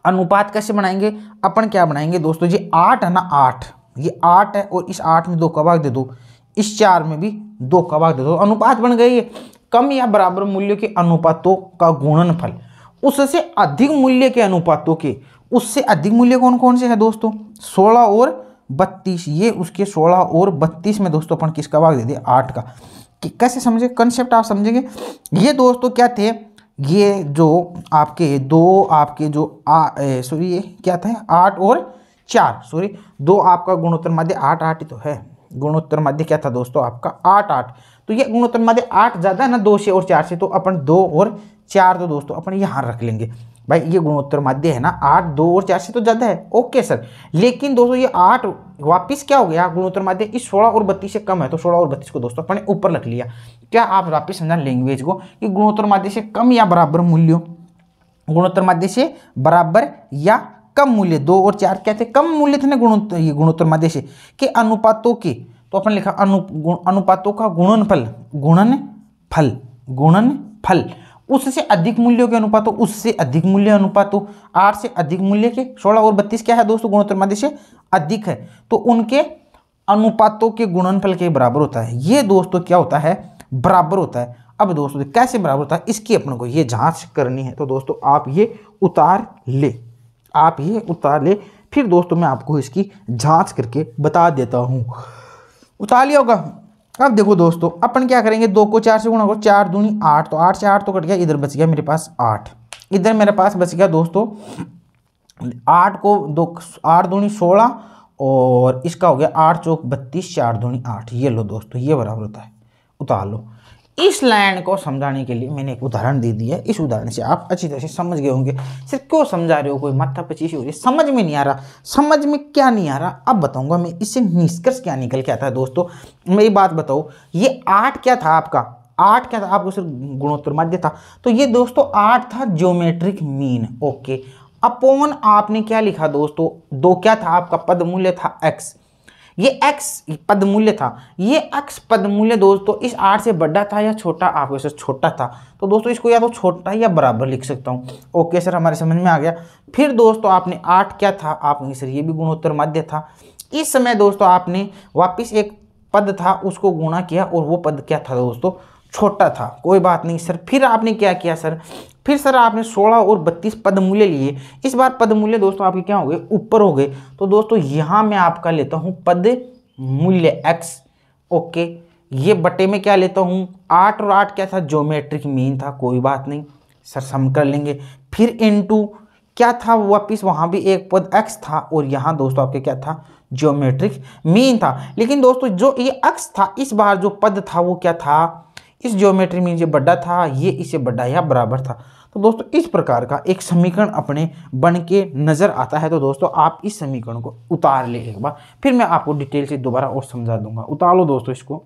Speaker 1: अनुपात कैसे बनाएंगे अपन, क्या बनाएंगे दोस्तों, ये 8 है ना, 8 ये 8 है और इस 8 में 2 का भाग दे दो, इस 4 में भी 2 का भाग दे दो, अनुपात बन गई है। कम या बराबर मूल्य के अनुपातों का गुणनफल उससे अधिक मूल्य के अनुपातों के, उससे अधिक मूल्य कौन कौन से है दोस्तों, 16 और 32, ये उसके 16 और 32 में दोस्तों अपन किसका भाग दे दिया, 8 का। कैसे समझे कंसेप्ट आप समझेंगे। ये दोस्तों क्या थे, ये जो आपके दो आपके जो सॉरी ये क्या था 8 और 4, सॉरी 2 आपका गुणोत्तर माध्य 8 8 ही तो है, गुणोत्तर माध्य क्या था दोस्तों आपका 8 8। तो ये गुणोत्तर माध्य 8 ज़्यादा है ना 2 से और 4 से, तो अपन 2 और 4 तो दोस्तों अपन यहाँ रख लेंगे भाई, ये गुणोत्तर माध्य है ना 8 2 और 4 से तो ज़्यादा है, ओके सर। लेकिन दोस्तों ये 8 वापिस क्या हो गया, गुणोत्तर माध्य इस 16 और 32 से कम है, तो 16 और 32 को दोस्तों अपन ने ऊपर रख लिया। क्या आप वापिस समझा लैंग्वेज को कि गुणोत्तर माध्य से कम या बराबर मूल्यों, गुणोत्तर माध्य से बराबर या कम मूल्य, 2 और 4 क्या थे, कम मूल्य थे ना गुणोत्तर माध्य से के अनुपातों के, तो अपन लिखा अनुपातों का गुणनफल उससे अधिक मूल्यों के अनुपातों, उससे अधिक मूल्य अनुपातों, 8 से अधिक मूल्य के, 16 और 32 क्या है दोस्तों गुणोत्तर माध्य से अधिक है, तो उनके अनुपातों के गुणनफल के बराबर होता है। ये दोस्तों क्या होता है, बराबर होता है। अब दोस्तों कैसे बराबर होता है इसकी अपन को ये जांच करनी है, तो दोस्तों आप ये उतार ले, फिर दोस्तों मैं आपको इसकी जांच करके बता देता हूँ। उतार लिया होगा। अब देखो दोस्तों अपन क्या करेंगे, 2 को 4 से गुणा करो, 4 दूनी 8, तो 8 से 8 तो कट गया, इधर बच गया मेरे पास 8, इधर मेरे पास बच गया दोस्तों 8 को 2 8 दूनी 16 और इसका हो गया 8 चौक 32, 4 दूनी 8, ये लो दोस्तों ये बराबर होता है। उतार लो। इस लाइन को समझाने के लिए मैंने एक उदाहरण दे दिया है, इस उदाहरण से आप अच्छी तरह से समझ गए होंगे। सिर्फ क्यों समझा रहे हो, कोई माथापच्ची हो रही है, समझ में नहीं आ रहा, समझ में क्या नहीं आ रहा, अब बताऊंगा मैं इससे निष्कर्ष क्या निकल के आता है। दोस्तों मेरी बात बताओ, ये 8 क्या था आपका, 8 क्या था आपको, सिर्फ गुणोत्तर माध्य था, तो ये दोस्तों 8 था ज्योमेट्रिक मीन, ओके। अपॉन आपने क्या लिखा दोस्तों, 2 क्या था आपका पद मूल्य था x, ये x पद मूल्य था, ये x पद मूल्य दोस्तों इस 8 से बड़ा था या छोटा, आपको से छोटा था, तो दोस्तों इसको या तो छोटा या बराबर लिख सकता हूँ। ओके सर हमारे समझ में आ गया। फिर दोस्तों आपने 8 क्या था, आपने सर ये भी गुणोत्तर माध्य था, इस समय दोस्तों आपने वापस एक पद था उसको गुणा किया और वो पद क्या था दोस्तों, छोटा था। कोई बात नहीं सर, फिर आपने क्या किया सर, फिर सर आपने 16 और 32 पद मूल्य लिए। इस बार पद मूल्य दोस्तों आपके क्या हो गए, ऊपर हो गए। तो दोस्तों यहाँ मैं आपका लेता हूँ पद मूल्य x, ओके। ये बटे में क्या लेता हूँ 8, और 8 क्या था, ज्योमेट्रिक मीन था। कोई बात नहीं सर, सम कर लेंगे। फिर इनटू क्या था, वापिस वहाँ भी एक पद x था और यहाँ दोस्तों आपके क्या था, ज्योमेट्रिक मीन था। लेकिन दोस्तों जो ये x था, इस बार जो पद था वो क्या था, इस ज्योमेट्री मीन से बड़ा था, ये इसे बड़ा या बराबर था। तो दोस्तों इस प्रकार का एक समीकरण अपने बन के नजर आता है। तो दोस्तों आप इस समीकरण को उतार ले एक बार, फिर मैं आपको डिटेल से दोबारा और समझा दूंगा। उतार लो दोस्तों इसको।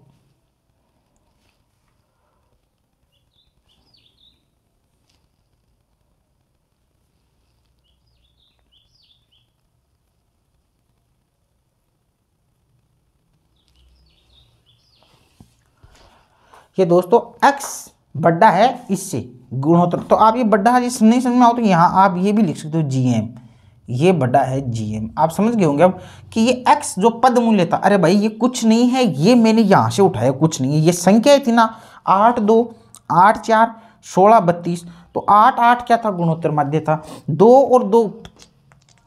Speaker 1: ये दोस्तों x बड़ा है इससे गुणोत्तर, तो आप ये बड़ा है जिस नहीं समझ में आओ तो यहाँ आप ये भी लिख सकते हो gm, ये बड़ा है gm। आप समझ गए होंगे अब कि ये x जो पद मूल्य था, अरे भाई ये कुछ नहीं है, ये मैंने यहाँ से उठाया, कुछ नहीं है, ये संख्या थी ना 8 2 8 4 16 32। तो 8 8 क्या था, गुणोत्तर माध्य था। 2 और 2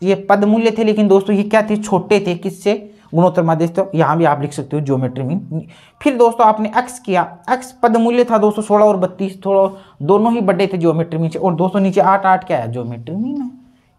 Speaker 1: ये पद मूल्य थे, लेकिन दोस्तों ये क्या थे, छोटे थे, किससे, गुणोत्तर माध्य। तो यहाँ भी आप लिख सकते हो ज्योमेट्री मीन। फिर दोस्तों आपने x किया, x पद मूल्य था दोस्तों 16 और 32, थोड़ा दोनों ही बड़े थे ज्योमेट्री मीन से। और दोस्तों नीचे 8 8 क्या है, ज्योमेट्री मीन है।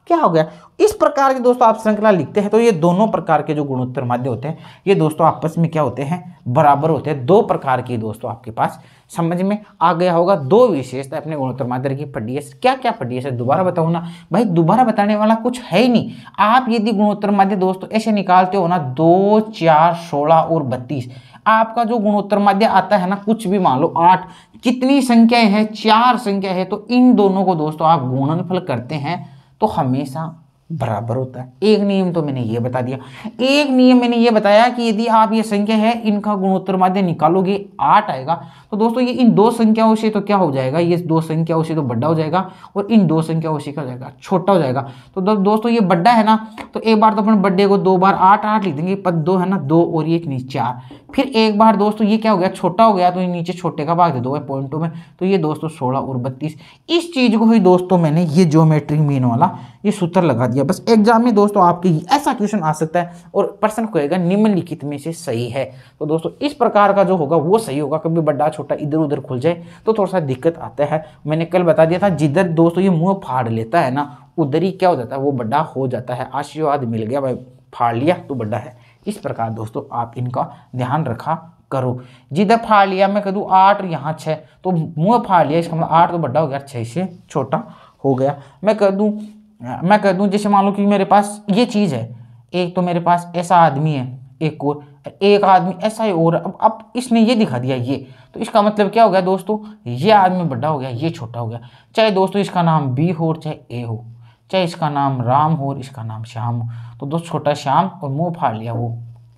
Speaker 1: क्या हो गया, इस प्रकार के दोस्तों आप श्रृंखला लिखते हैं तो ये दोनों प्रकार के जो गुणोत्तर माध्य होते हैं ये दोस्तों आपस में क्या होते हैं, बराबर होते हैं। दो प्रकार की दोस्तों आपके पास समझ में आ गया होगा। दो विशेषता अपने गुणोत्तर माध्य की पढ़ी है। क्या क्या पढ़ी है दोबारा बताओ ना भाई, दोबारा बताने वाला कुछ है ही नहीं। आप यदि गुणोत्तर माध्य दोस्तों ऐसे निकालते हो ना 2 4 16 और 32, आपका जो गुणोत्तर माध्य आता है ना, कुछ भी मान लो 8, कितनी संख्याएं हैं, 4 संख्या है, तो इन दोनों को दोस्तों आप गुणनफल करते हैं तो हमेशा बराबर होता है। एक नियम तो मैंने ये बता दिया, एक नियम मैंने ये बताया कि यदि आप ये संख्या है इनका गुणोत्तर माध्य निकालोगे 8 आएगा, तो दोस्तों ये इन दो संख्याओं से तो क्या हो जाएगा, ये दो संख्याओं से तो बड़ा हो जाएगा और इन दो संख्याओं से क्या हो जाएगा, छोटा हो जाएगा। तो दोस्तों ये बड़ा है ना, तो एक बार तो अपन बड़े को 2 बार 8 8 लिख देंगे, पद 2 है ना, 2 और ये नीचे 4। फिर एक बार दोस्तों ये क्या हो गया, छोटा हो गया, तो ये नीचे छोटे का भाग दे दो पॉइंटों में, तो ये दोस्तों 16 और 32। इस चीज को ही दोस्तों मैंने ये ज्योमेट्रिक मीन वाला ये सूत्र लगा दिया। बस एग्जाम में दोस्तों आपके ऐसा क्वेश्चन आ सकता है और प्रश्न कहेगा निम्नलिखित में से सही है। तो दोस्तों इस प्रकार का जो होगा वो सही होगा। कभी बड़ा छोटा इधर उधर खुल जाए तो थोड़ा सा दिक्कत आता है। मैंने कल बता दिया था, जिधर दोस्तों ये मुंह फाड़ लेता है ना, उधर ही क्या हो जाता है, वो बड़ा हो जाता है। आशीर्वाद मिल गया भाई, फाड़ लिया तो बड़ा है। इस प्रकार दोस्तों आप इनका ध्यान रखा करो। जिधर फाड़ लिया, मैं कह दूं 8 और यहाँ 6, तो मुंह फाड़ लिया, इसका मतलब 8 तो बड़ा हो गया, 6 से छोटा हो गया। मैं कह दूं जैसे मान लो कि मेरे पास ये चीज़ है, एक तो मेरे पास ऐसा आदमी है, एक और एक आदमी ऐसा ही और, अब इसने ये दिखा दिया ये, तो इसका मतलब क्या हो गया दोस्तों, ये आदमी बड़ा हो गया, ये छोटा हो गया। चाहे दोस्तों इसका नाम बी हो और चाहे ए हो, चाहे इसका नाम राम हो और इसका नाम श्याम हो, तो दोस्तों छोटा श्याम और मुंह फाड़ लिया वो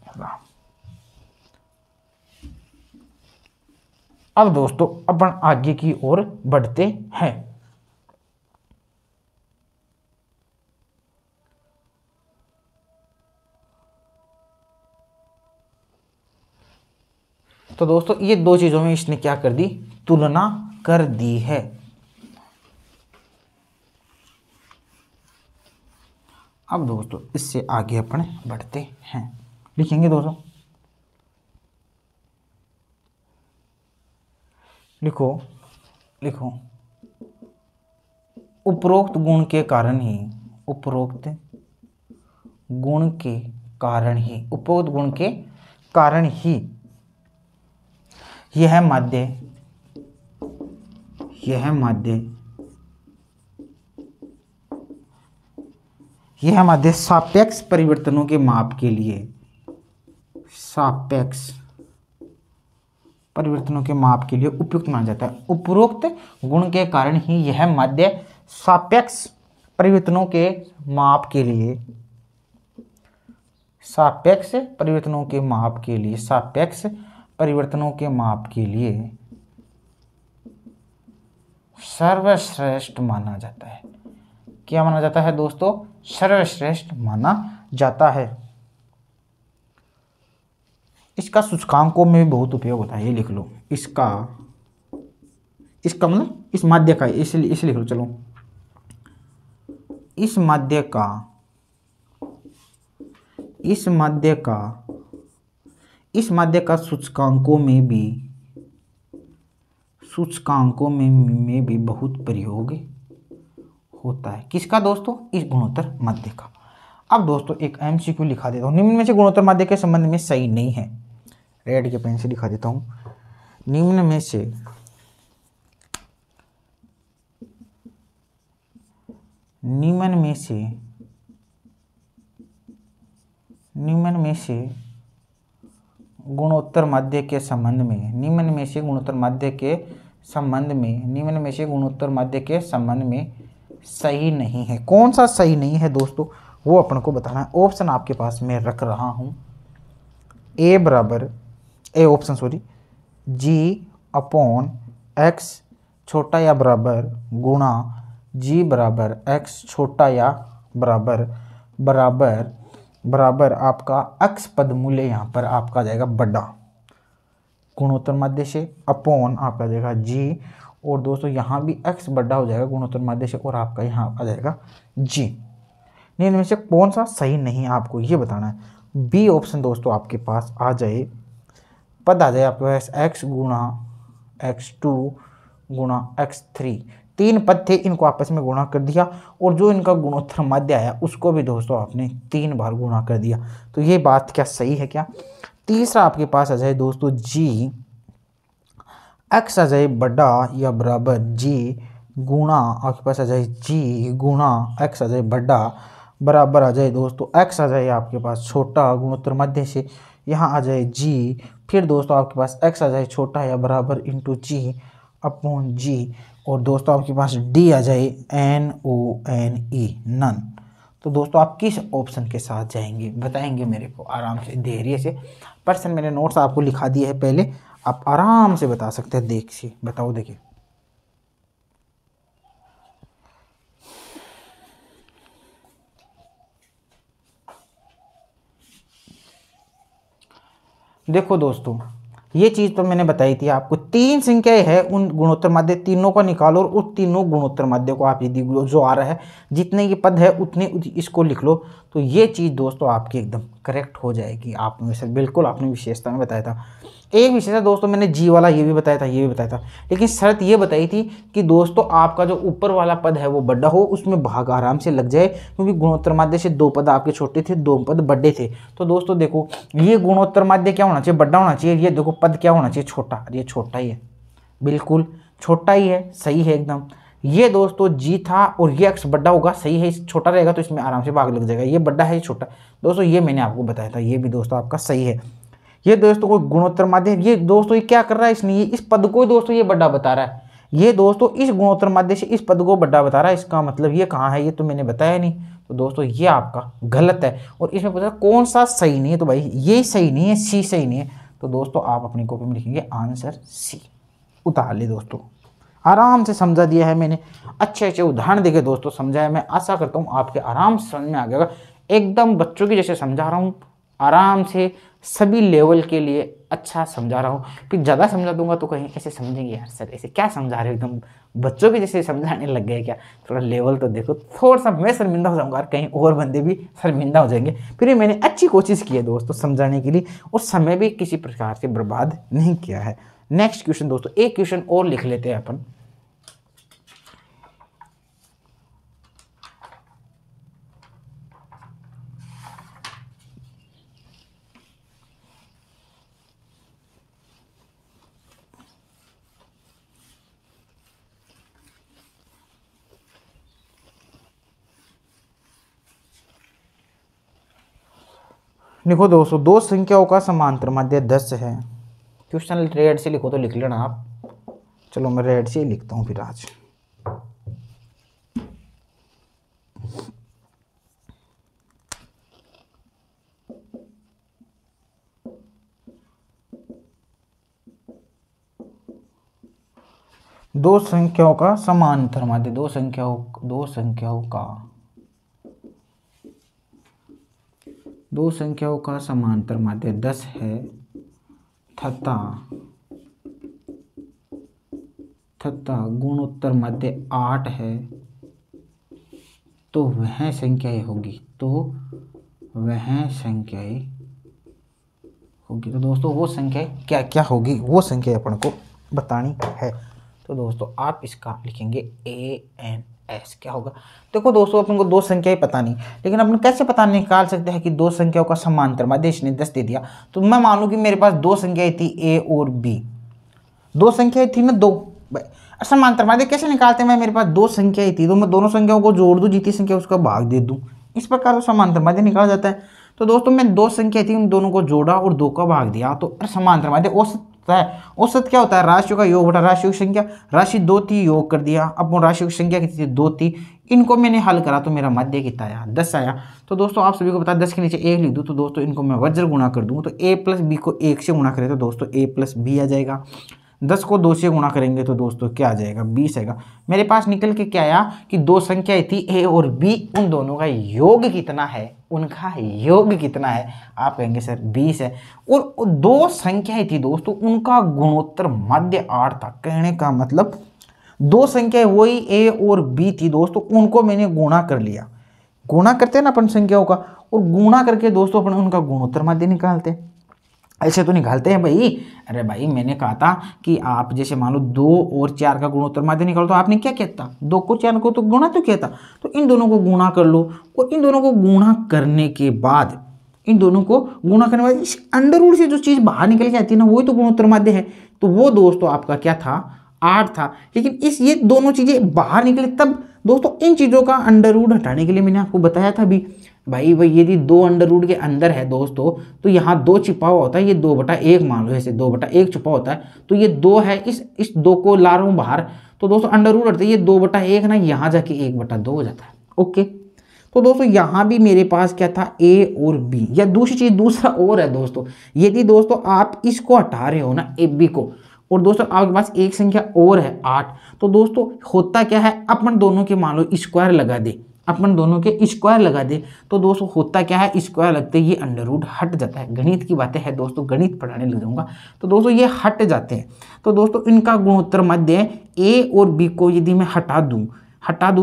Speaker 1: राम। अब दोस्तों अपन आगे की ओर बढ़ते हैं। तो दोस्तों ये दो चीजों में इसने क्या कर दी, तुलना कर दी है। अब दोस्तों इससे आगे अपन बढ़ते हैं, लिखेंगे दोस्तों, लिखो उपरोक्त गुण के कारण ही, उपरोक्त गुण के कारण ही, उपरोक्त गुण के कारण ही यह माध्य सापेक्ष परिवर्तनों के माप के लिए, सापेक्ष परिवर्तनों के माप के लिए उपयुक्त माना जाता है। उपरोक्त गुण के कारण ही यह माध्य सापेक्ष परिवर्तनों के माप के लिए, सापेक्ष परिवर्तनों के माप के लिए, सापेक्ष परिवर्तनों के माप के लिए सर्वश्रेष्ठ माना जाता है। क्या माना जाता है दोस्तों, सर्वश्रेष्ठ माना जाता है। इसका सूचकांकों में भी बहुत उपयोग होता है, ये लिख लो। इसका मतलब इस माध्य का, इसलिए इसे लिख लो। चलो, इस माध्य का सूचकांकों में भी बहुत प्रयोग होता है। किसका दोस्तों? इस गुणोत्तर माध्य का। अब दोस्तों एक एमसीक्यू लिखा देता हूँ। निम्न में से गुणोत्तर माध्य के संबंध में सही नहीं है। रेड के पेन से लिखा देता हूँ। निम्न में से गुणोत्तर माध्य के संबंध में सही नहीं है। कौन सा सही नहीं है दोस्तों, वो अपन को बताना है। ऑप्शन आपके पास मैं रख रहा हूं। G/X छोटा या बराबर गुणा G/X छोटा या बराबर आपका x पद मूल्य यहाँ पर आपका आ जाएगा बड़ा गुणोत्तर माध्य से, अपॉन आपका आ जाएगा G, और दोस्तों यहाँ भी x बड़ा हो जाएगा गुणोत्तर माध्य से, और आपका यहाँ आ जाएगा G। इनमें से कौन सा सही नहीं आपको ये बताना है। बी ऑप्शन दोस्तों आपके पास आ जाए, पद आ जाए आपके पास x गुणा x2 गुणा x3। 3 पद थे, इनको आपस में गुणा कर दिया, और जो इनका गुणोत्तर माध्य आया उसको भी दोस्तों आपने 3 बार गुणा कर दिया। तो ये बात क्या सही है क्या? तीसरा आपके पास आ जाए दोस्तों G, x आ जाए बड़ा या बराबर G गुणा आपके पास आ जाए G गुणा x आ जाए बड़ा बराबर आ जाए दोस्तों x आ जाए आपके पास छोटा गुणोत्तर माध्य से, यहाँ आ जाए G, फिर दोस्तों आपके पास x आ जाए छोटा या बराबर इंटू G अपॉन G, और दोस्तों आपके पास D आ जाए NONE नन। तो दोस्तों आप किस ऑप्शन के साथ जाएंगे बताएंगे मेरे को आराम से, धैर्य से। पर्सन मैंने नोट्स आपको लिखा दिए है पहले, आप आराम से बता सकते हैं। देखिए बताओ, देखिए देखो दोस्तों, ये चीज़ तो मैंने बताई थी आपको। 3 संख्याएं है, उन गुणोत्तर माध्य तीनों का निकालो, और उस तीनों गुणोत्तर माध्य को आप यदि जो आ रहा है जितने ये पद है उतने इसको लिख लो, तो ये चीज़ दोस्तों आपकी एकदम करेक्ट हो जाएगी। आपने वैसे बिल्कुल आपने विशेषता में बताया था। एक विशेषता दोस्तों मैंने G वाला ये भी बताया था, ये भी बताया था, लेकिन शर्त ये बताई थी कि दोस्तों आपका जो ऊपर वाला पद है वो बड़ा हो, उसमें भाग आराम से लग जाए, क्योंकि गुणोत्तर माध्य से 2 पद आपके छोटे थे, 2 पद बड़े थे। तो दोस्तों देखो, ये गुणोत्तर माध्य क्या होना चाहिए? बड़ा होना चाहिए। ये देखो पद क्या होना चाहिए? छोटा। ये छोटा ही है, बिल्कुल छोटा ही है, सही है एकदम। ये दोस्तों G था और ये x बड़ा होगा, सही है। छोटा रहेगा तो इसमें आराम से भाग लग जाएगा। ये बड़ा है, ये छोटा। दोस्तों ये मैंने आपको बताया था, ये भी दोस्तों आपका सही है। ये दोस्तों को गुणोत्तर माध्य, ये दोस्तों ये क्या कर रहा है इसने, इस पद को दोस्तों ये बड़ा बता रहा है। ये दोस्तों इस गुणोत्तर माध्य से इस पद को बड़ा बता रहा है। इसका मतलब ये कहाँ है, ये तो मैंने बताया नहीं। तो दोस्तों ये आपका गलत है, और इसमें पूछा कौन सा सही नहीं है, तो भाई ये सही नहीं है, सी सही नहीं है। तो दोस्तों आप अपनी कॉपी में लिखेंगे आंसर सी। उतार ले दोस्तों, आराम से समझा दिया है मैंने, अच्छे अच्छे उदाहरण देके दोस्तों समझाया। मैं आशा करता हूँ आपके आराम से समझ में आ गया। एकदम बच्चों की जैसे समझा रहा हूँ, आराम से सभी लेवल के लिए अच्छा समझा रहा हूँ। फिर ज़्यादा समझा दूंगा तो कहीं ऐसे समझेंगे यार सर ऐसे क्या समझा रहे हो, एकदम बच्चों के जैसे समझाने लग गए क्या? थोड़ा लेवल तो देखो। थोड़ा सा मैं शर्मिंदा हो जाऊँगा, कहीं और बंदे भी शर्मिंदा हो जाएंगे। फिर भी मैंने अच्छी कोशिश की है दोस्तों समझाने के लिए, और समय भी किसी प्रकार से बर्बाद नहीं किया है। नेक्स्ट क्वेश्चन दोस्तों, एक क्वेश्चन और लिख लेते हैं अपन। लिखो दोस्तों, 2 संख्याओं का समांतर माध्य 10 है। क्वेश्चन रेड से लिखो तो लिख लेना आप। चलो मैं रेड से ही लिखता हूँ फिर आज। दो संख्याओं का समांतर माध्य, दो संख्याओं का समांतर माध्य 10 है। तथा गुणोत्तर मध्य 8 है तो वह संख्याएं होगी, तो दोस्तों वो संख्याएं क्या क्या होगी, वो संख्या अपन को बतानी है। तो दोस्तों आप इसका लिखेंगे ANS। क्या होगा? देखो दोस्तों अपन को दो संख्याएं पता नहीं, लेकिन अपन कैसे पता निकाल सकते हैं कि दो संख्याओं का समांतर माध्य इसने 10 दे दिया। तो मैं मान लूँ कि मेरे पास दो संख्याएं थी A और B, दो संख्याएं थी ना दो। समांतर माध्य कैसे निकालते हैं? मेरे पास दो संख्याएं थी तो मैं दोनों संख्याओं को जोड़ दूं, जीती संख्या उसका भाग दे दूं, इस प्रकार तो समांतर माध्य निकाला जाता है। तो दोस्तों मैं दो संख्या थी उन दोनों को जोड़ा और दो का भाग दिया, तो समांतर माध्य औसत होता है। औसत क्या होता है? राशियों का योग बटा राशियों की संख्या। राशि दो थी, योग कर दिया, अब राशियों की संख्या कितनी थी? दो थी। इनको मैंने हल करा तो मेरा मध्य कितना आया? 10 आया। तो दोस्तों आप सभी को पता 10 के नीचे 1 लिख दूँ तो दोस्तों इनको मैं वज्र गुणा कर दूँ, तो A प्लस B को 1 से गुणा करें तो दोस्तों A प्लस B आ जाएगा। 10 को 2 से गुणा करेंगे तो दोस्तों क्या आ जाएगा? 20 आएगा। मेरे पास निकल के क्या आया कि दो संख्याएं थी A और B, उन दोनों का योग कितना है? उनका योग कितना है? आप कहेंगे सर 20 है। और दो संख्याएं थी दोस्तों, उनका गुणोत्तर मध्य 8 था। कहने का मतलब दो संख्याएं वही A और B थी दोस्तों, उनको मैंने गुणा कर लिया। गुणा करते हैं ना अपन संख्याओं का, और गुणा करके दोस्तों अपन उनका गुणोत्तर मध्य निकालते हैं। ऐसे तो निकालते हैं भाई। अरे भाई मैंने कहा था कि आप जैसे मान लो 2 और 4 का गुणोत्तर माध्य निकालो, तो आपने क्या किया था? 2 को 4 को तो गुणा तो किया था, तो इन दोनों को गुणा कर लो। और इन दोनों को गुणा करने के बाद इस अंडर रूट से जो चीज़ बाहर निकल के आती है ना, वही तो गुणोत्तर माध्य है। तो वो दोस्तों आपका क्या था? 8 था। लेकिन ये दोनों चीज़ें बाहर निकले तब दोस्तों इन चीज़ों का अंडर रूट हटाने के लिए मैंने आपको बताया था भी भाई यदि 2 अंडर रूट के अंदर है दोस्तों, तो यहाँ 2 छिपा हुआ होता है, ये 2/1 मान लो, ऐसे 2/1 छिपा होता है, तो ये 2 है, इस 2 को ला रहा हूँ बाहर, तो दोस्तों अंडर रूट हटते ये 2/1 ना यहाँ जाके 1/2 हो जाता है। ओके, तो दोस्तों यहाँ भी मेरे पास क्या था? A और B। या दूसरी चीज़ दूसरा और है दोस्तों, यदि दोस्तों आप इसको हटा रहे हो ना AB को, और दोस्तों आपके पास एक संख्या और है 8, तो दोस्तों होता क्या है? अपन दोनों के मान लो स्क्वायर लगा दे, तो दोस्तों होता क्या है? स्क्वायर लगते ये अंडर रूट हट जाता है। गणित की बातें हैं दोस्तों, गणित पढ़ाने लग जाऊंगा, तो दोस्तों ये हट जाते हैं। तो दोस्तों इनका गुणोत्तर मध्य A और B को यदि मैं हटा दूं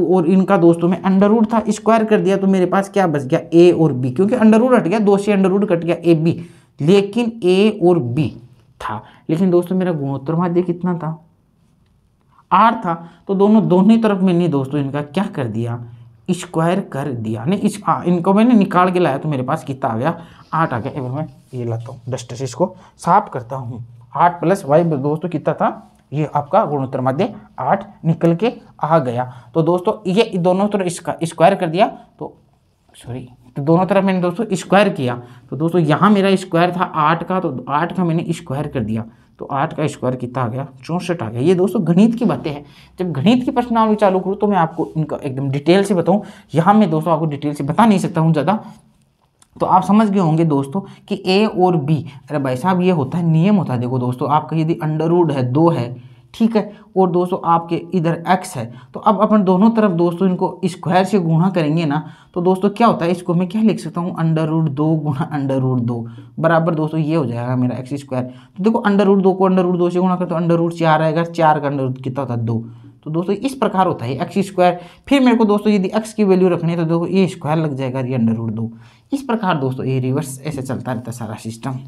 Speaker 1: और इनका दोस्तों में अंडर रूट था, स्क्वायर कर दिया, तो मेरे पास क्या बच गया? A और B, क्योंकि अंडर रूट हट गया, 2 से अंडर रूट कट गया AB, लेकिन A और B था। लेकिन दोस्तों मेरा गुणोत्तर माध्य कितना था? 8 था। तो दोनों ही तरफ मैंने दोस्तों इनका क्या कर दिया? स्क्वायर कर दिया। नहीं इनको मैंने निकाल के लाया तो मेरे पास कितना आ गया? 8 आ गया। एवं मैं ये लाता हूँ डस्टर से, इसको साफ करता हूँ। 8 + y दोस्तों कितना था? ये आपका गुणोत्तर मध्य 8 निकल के आ गया। तो दोस्तों ये दोनों तरफ इसका स्क्वायर कर दिया, तो दोनों तरफ मैंने दोस्तों स्क्वायर किया, तो दोस्तों यहाँ मेरा स्क्वायर था 8 का, तो 8 का मैंने स्क्वायर कर दिया, तो 8 का स्क्वायर कितना आ गया? 64 आ गया। ये दोस्तों गणित की बातें हैं। जब गणित की प्रश्नावली चालू करूँ तो मैं आपको इनका एकदम डिटेल से बताऊँ, यहाँ मैं दोस्तों आपको डिटेल से बता नहीं सकता हूँ ज़्यादा। तो आप समझ गए होंगे दोस्तों कि A और B, अरे भाई साहब ये होता है, नियम होता है। देखो दोस्तों आपका यदि अंडर रूट है 2 है, ठीक है, और दोस्तों आपके इधर x है, तो अब अपन दोनों तरफ दोस्तों इनको स्क्वायर से गुणा करेंगे ना, तो दोस्तों क्या होता है? इसको मैं क्या लिख सकता हूँ? अंडर रूट 2 गुणा अंडर रूट 2 बराबर दोस्तों ये हो जाएगा मेरा x²। तो देखो अंडर रूट 2 को अंडर रूट 2 से गुणा करें तो अंडर रूट 4 आएगा, 4 का अंडर रूट कितना होता है? 2। तो दोस्तों इस प्रकार होता है x²। फिर मेरे को दोस्तों यदि x की वैल्यू रखनी है तो देखो ये स्क्वायर लग जाएगा, ये अंडर रूट 2। इस प्रकार दोस्तों ये रिवर्स ऐसे चलता रहता है सारा सिस्टम।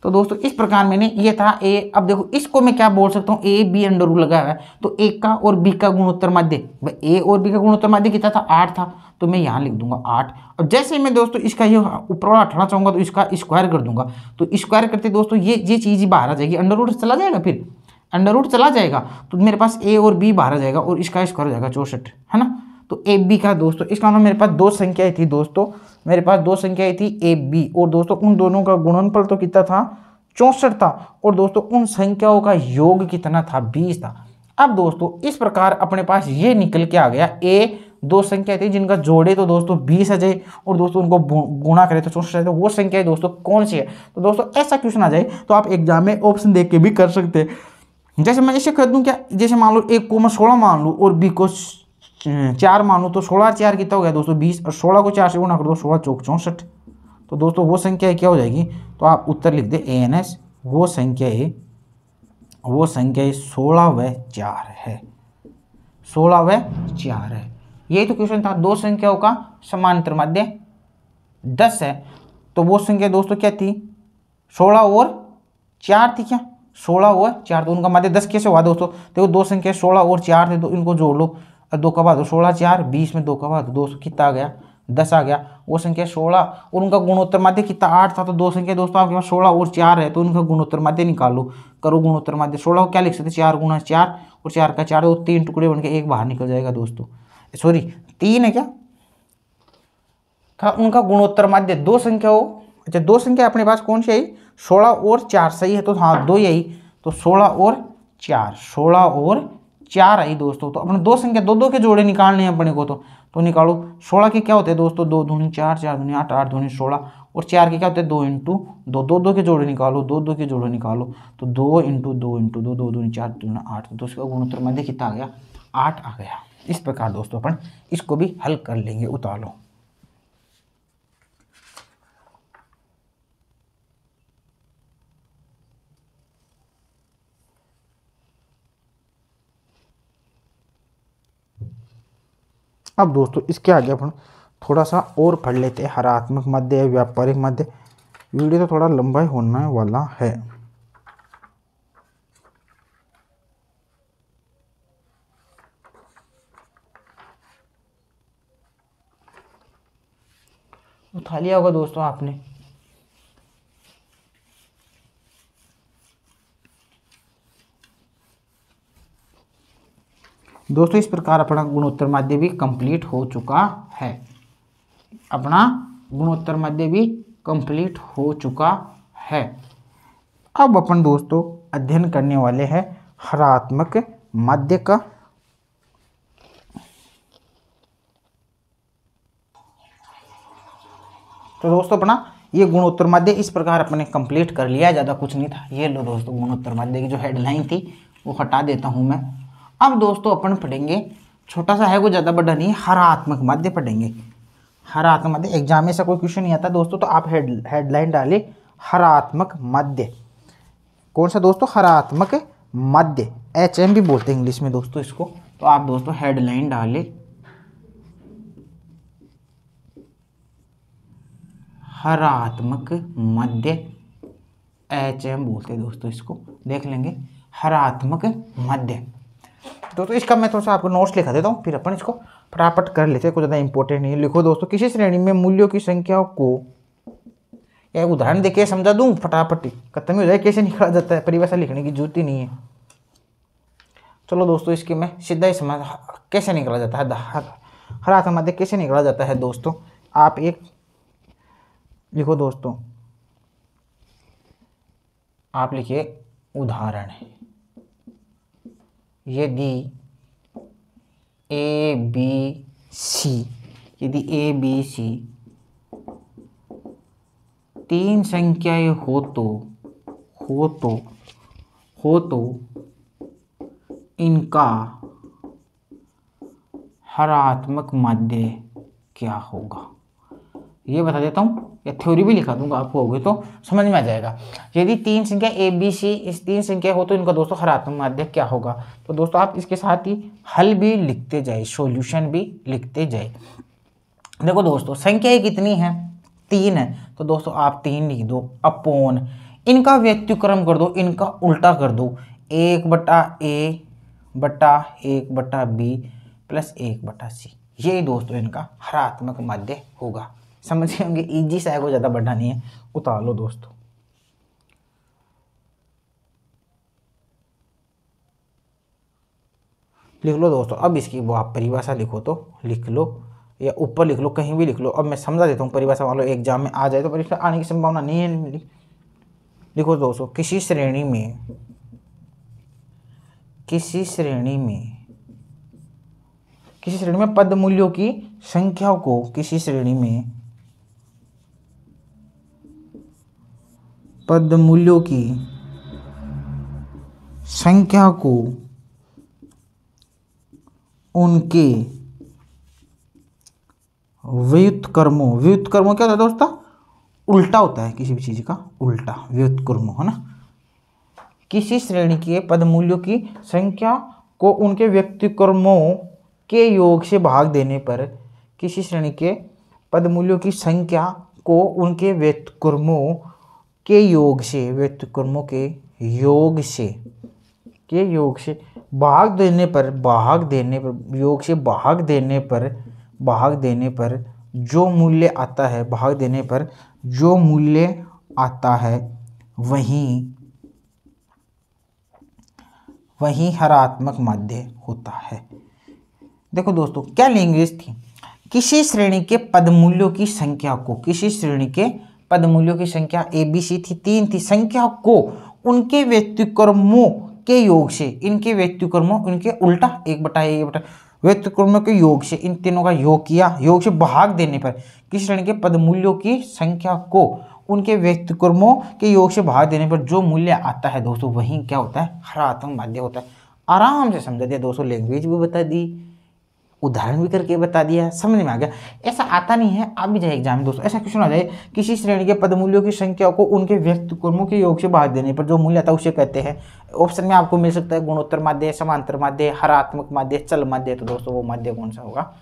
Speaker 1: तो दोस्तों इस प्रकार मैंने ये था A। अब देखो इसको मैं क्या बोल सकता हूँ? A B अंडर रूट लगा हुआ है, तो A का और B का गुणोत्तर मध्य, A और B का गुणोत्तर मध्य कितना था? 8 था, तो मैं यहाँ लिख दूंगा 8। अब जैसे मैं दोस्तों इसका ये ऊपर वाला हटाना चाहूँगा तो इसका स्क्वायर कर दूंगा, तो स्क्वायर करते दोस्तों ये चीज़ बाहर आ जाएगी, अंडर रूट चला जाएगा, फिर अंडर रूट चला जाएगा, तो मेरे पास A और B बाहर आ जाएगा और इसका स्क्वायर हो जाएगा 64, है ना। तो AB का दोस्तों इसका मतलब मेरे पास दो संख्याएं थी दोस्तों, मेरे पास दो संख्याएं थी AB, और दोस्तों उन दोनों का गुणनफल तो कितना था? 64 था, और दोस्तों उन संख्याओं का योग कितना था? 20 था। अब दोस्तों इस प्रकार अपने पास ये निकल के आ गया A, दो संख्या थी जिनका जोड़े तो दोस्तों 20 आ जाए, और दोस्तों उनको गुणा करें तो 64 आ जाए, वो संख्या दोस्तों कौन सी है? तो दोस्तों ऐसा क्वेश्चन आ जाए तो आप एग्जाम में ऑप्शन देख के भी कर सकते हैं। जैसे मैं ऐसे कर दूं क्या? जैसे मान लो A को मैं 16 मान लूँ और B को 4 मान लूँ, तो 16 और 4 कितना हो गया दोस्तों? 20, और 16 को 4 से गुणा कर दो, 16 चौक 64। तो दोस्तों वो संख्या क्या हो जाएगी? तो आप उत्तर लिख दे ANS वो संख्या 16 व 4 है। 16 व 4 है। यही तो क्वेश्चन था। दो संख्याओं का समांतर माध्य 10 है, तो वो संख्या दोस्तों क्या थी? 16 और 4 थी क्या? 16 और 4, तो उनका माध्य 10 कैसे हुआ दोस्तों? देखो दो संख्या 16 और 4 थे, तो इनको जोड़ लो। 2 का भाग 16 4, 20 में 2 का भाग दोस्तों कितना आ गया? 10 आ गया। वो संख्या 16 और उनका गुणोत्तर माध्य कितना? 8 था। तो दो संख्या दोस्तों आपके पास 16 और 4 है, तो उनका गुणोत्तर माध्य निकालो। करो गुणोत्तर माध्य। 16 को क्या लिख सकते? 4 गुणा 4 और 4 का 4, तो 3 टुकड़े बन के एक बाहर निकल जाएगा दोस्तों। सॉरी 3 है क्या? उनका गुणोत्तर माध्य दो संख्या हो। अच्छा, दो संख्या अपने पास कौन सी आई? 16 और 4 सही है, तो हाँ दो ही आई। तो 16 और 4 आई दोस्तों। तो अपने दो संख्या दो के जोड़े निकालने हैं अपने को, तो निकालो। 16 के क्या होते हैं दोस्तों? 2 दूनी 4, 4 दूनी 8, 8 दूनी 16, और 4 के क्या होते हैं? 2 इंटू 2, 2 के जोड़े निकालो, 2 के जोड़े निकालो। तो 2 इंटू 2 इंटू 2, 2 दूनी 4 दूनी 8, तो उसका गुणोत्तर माध्य कितना आ गया? 8 आ गया। इस प्रकार दोस्तों अपन इसको भी हल कर लेंगे। उतार लो। अब दोस्तों इसके आगे अपन थोड़ा सा और पढ़ लेते हैं। हरात्मक माध्य, व्यापारिक माध्य। वीडियो तो थोड़ा लंबा ही होने वाला है। उठा लिया होगा दोस्तों आपने। दोस्तों इस प्रकार अपना गुणोत्तर माध्य भी कंप्लीट हो चुका है। अपना गुणोत्तर माध्य भी कंप्लीट हो चुका है। अब अपन दोस्तों अध्ययन करने वाले हैं हरात्मक माध्य का। तो दोस्तों अपना ये गुणोत्तर माध्य इस प्रकार अपने कंप्लीट कर लिया। ज़्यादा कुछ नहीं था। ये लो दोस्तों गुणोत्तर माध्य की जो हेडलाइन थी वो हटा देता हूँ मैं। अब दोस्तों अपन पढ़ेंगे, छोटा सा है वो, ज़्यादा बड़ा नहीं, हरात्मक माध्य पढ़ेंगे। हरात्मक माध्य एग्जाम में से कोई क्वेश्चन नहीं आता दोस्तों, तो आप हेडलाइन डाले हरात्मक माध्य। कौन सा दोस्तों? हरात्मक माध्य, HM भी बोलते हैं इंग्लिश में दोस्तों इसको। तो आप दोस्तों हेडलाइन डाले हरात्मक माध्य, HM बोलते हैं दोस्तों इसको। देख लेंगे हरात्मक माध्य। दोस्तों इसका मैं थोड़ा सा आपको नोट्स लिखा देता हूँ, फिर अपन इसको फटाफट कर लेते हैं। कुछ ज़्यादा इंपॉर्टेंट नहीं है। लिखो दोस्तों, किसी श्रेणी में मूल्यों की संख्या को, या उदाहरण देके समझा दूं, फटाफट खत्म ही हो जाए। कैसे निकाला जाता है, परिभाषा लिखने की जरूरत ही नहीं है। चलो दोस्तों इसकी मैं सीधा ही समझ कैसे निकाला जाता है। हरात्मक माध्य कैसे निकाला जाता है दोस्तों, आप एक लिखो दोस्तों। आप लिखिए उदाहरण, यदि ए बी सी, यदि ए बी सी तीन संख्याएं हो तो इनका हरात्मक माध्य क्या होगा। ये बता देता हूँ, या थ्योरी भी लिखा दूंगा आपको, होगी तो समझ में आ जाएगा। यदि तीन संख्या ए बी सी, इस तीन संख्या हो तो इनका दोस्तों हरात्मक माध्य क्या होगा। तो दोस्तों आप इसके साथ ही हल भी लिखते जाए, सॉल्यूशन भी लिखते जाए। देखो दोस्तों संख्याएं कितनी है? 3 है। तो दोस्तों आप 3 लिख दो अपॉन, इनका व्यत्युक्रम कर दो, इनका उल्टा कर दो, 1/a बटा 1/b प्लस 1/c। यही दोस्तों इनका हरात्मक माध्य होगा। समझ गए होंगे, इजी सा है, वो ज़्यादा बढ़ा नहीं है। उतार लो दोस्तों। लिख लो दोस्तों। अब इसकी वो आप परिभाषा लिखो तो लिख लो, या ऊपर लिख लो, कहीं भी लिख लो। अब मैं समझा देता हूँ परिभाषा वालों, एग्जाम में आ जाए तो परीक्षा आने की संभावना नहीं है। लिखो दोस्तों, किसी श्रेणी में पद मूल्यों की संख्या को, किसी श्रेणी में पद मूल्यों की संख्या को उनके व्युत्क्रमों क्या होता है दोस्तों? उल्टा होता है, किसी भी चीज का उल्टा व्युत्क्रम है ना। किसी श्रेणी के पदमूल्यों की संख्या को उनके व्यक्तिक्रमों के योग से भाग देने पर, किसी श्रेणी के पदमूल्यों की संख्या को उनके व्यक्तिक्रमों के योग से, व्यक्तिक्रमों के योग से भाग देने पर जो मूल्य आता है, भाग देने पर जो मूल्य आता है वही हरात्मक माध्य होता है। देखो दोस्तों क्या लैंग्वेज थी, किसी श्रेणी के पदमूल्यों की संख्या को, किसी श्रेणी के पदमूल्यों की संख्या ABC थी, 3 थी, संख्या को उनके व्यक्तिक्रमों के योग से, इनके व्यक्तिक्रमों, इनके उल्टा 1/1 व्यक्तिक्रमों के योग से, इन तीनों का योग किया, योग से भाग देने पर किसी श्रेणी के पदमूल्यों की संख्या को उनके व्यक्तिक्रमों के योग से भाग देने पर जो मूल्य आता है दोस्तों वही क्या होता है, हरात्मक माध्य होता है। आराम से समझा दिया दोस्तों, लैंग्वेज भी बता दी, उदाहरण भी करके बता दिया, समझ में आ गया। ऐसा आता नहीं है, आ भी जाए एग्जाम में दोस्तों, ऐसा क्वेश्चन आ जाए, किसी श्रेणी के पदमूल्यों की संख्या को उनके व्यक्तिक्रमों के योग से भाग देने पर जो मूल्य आता है उसे कहते हैं। ऑप्शन में आपको मिल सकता है गुणोत्तर माध्य, समांतर माध्य, हरात्मक माध्य, चल माध्य। तो दोस्तों वो माध्य कौन सा होगा,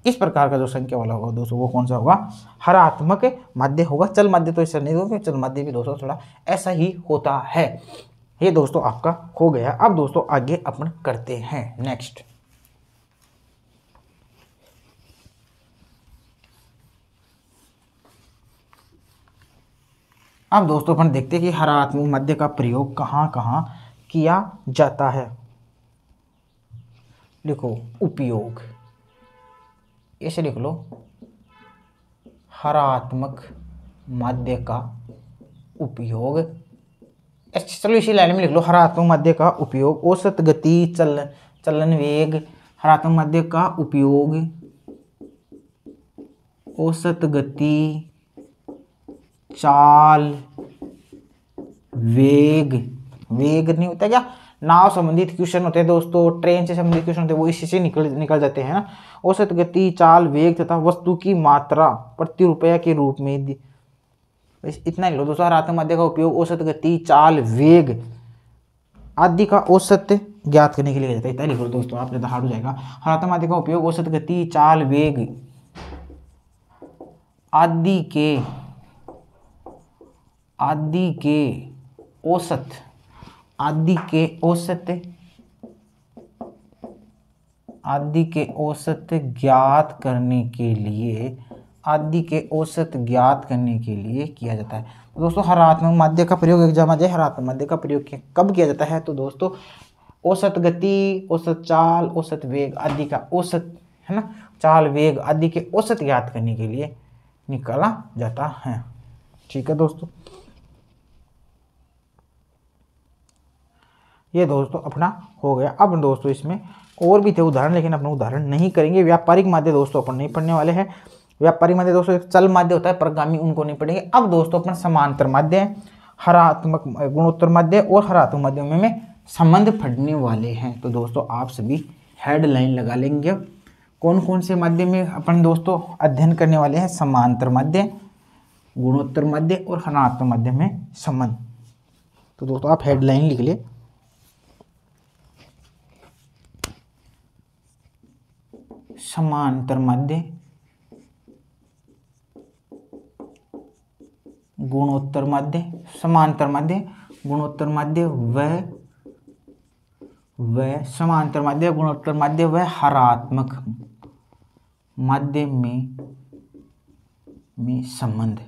Speaker 1: इस प्रकार का जो संख्या वाला होगा दोस्तों वो कौन सा होगा, हरात्मक माध्य होगा। चल माध्य तो ऐसा नहीं होगा, चल माध्य भी दोस्तों थोड़ा ऐसा ही होता है। ये दोस्तों आपका हो गया। अब दोस्तों आगे अपन करते हैं नेक्स्ट। अब दोस्तों अपन देखते हैं कि हरात्मक माध्य का प्रयोग कहाँ कहाँ किया जाता है। लिखो उपयोग, ऐसे लिख लो, हरात्मक माध्य का उपयोग। चलो इसी लाइन में लिख लो, हरात्मक माध्य का उपयोग औसत गति, चलन वेग, हरात्मक माध्य का उपयोग औसत गति, चाल, वेग नहीं होता क्या, नाव संबंधित क्वेश्चन होते हैं दोस्तों, ट्रेन से संबंधित क्वेश्चन होते हैं, वो इसी से निकल जाते हैं ना। औसत गति, चाल, वेग तथा वस्तु की मात्रा प्रति रुपया के रूप में, इतना ही लो दोस्तों। हरात्मक माध्य का उपयोग औसत गति, चाल, वेग आदि का औसत ज्ञात करने के लिए जाता है। इतना लिखो दोस्तों, आप ज़्यादा हार्ड हो जाएगा। हरात्मक माध्य का उपयोग औसत गति, चाल, वेग आदि के औसत ज्ञात करने के लिए किया जाता है। तो दोस्तों हरात्मक माध्य का प्रयोग एग्जाम आ जाए, हरात्मक माध्य का प्रयोग कब किया जाता है, तो दोस्तों औसत गति, औसत चाल, औसत वेग आदि का औसत, है ना, चाल, वेग आदि के औसत ज्ञात करने के लिए निकाला जाता है। ठीक है दोस्तों, ये दोस्तों अपना हो गया। अब दोस्तों इसमें और भी थे उदाहरण, लेकिन अपन उदाहरण नहीं करेंगे। व्यापारिक माध्य दोस्तों अपन नहीं पढ़ने वाले हैं। व्यापारिक माध्य दोस्तों एक चल माध्य होता है, परगामी, उनको नहीं पढ़ेंगे। अब दोस्तों अपन समांतर माध्य, हरात्मक, गुणोत्तर माध्य और हरात्मक माध्यों में संबंध पढ़ने वाले हैं। तो दोस्तों आप सभी हेडलाइन लगा लेंगे, कौन कौन से माध्य में अपन दोस्तों अध्ययन करने वाले हैं, समांतर माध्य, गुणोत्तर माध्य और हरात्मक माध्य में संबंध। तो दोस्तों आप हेडलाइन लिख ले, समांतर माध्य, गुणोत्तर माध्य, समांतर माध्य, गुणोत्तर माध्य व समांतर माध्य, गुणोत्तर माध्य व हरात्मक माध्य में संबंध।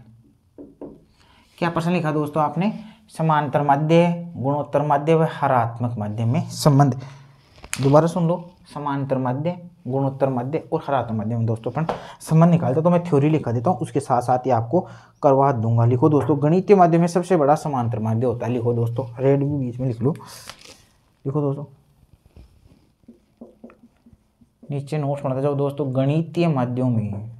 Speaker 1: क्या प्रश्न लिखा दोस्तों आपने, समांतर माध्य, गुणोत्तर माध्य व हरात्मक माध्य में संबंध। दोबारा सुन लो, समांतर माध्य, गुणोत्तर माध्य और हरात्मक माध्य में दोस्तों अपन संबंध निकालते। तो मैं थ्योरी लिखा देता हूँ, उसके साथ साथ ही आपको करवा दूंगा। लिखो दोस्तों, गणितीय माध्य में सबसे बड़ा समांतर माध्य होता है। लिखो दोस्तों, रेड भी बीच में लिख लो। लिखो दोस्तों, नीचे नोट्स बनाते जाओ दोस्तों। गणितीय माध्यों में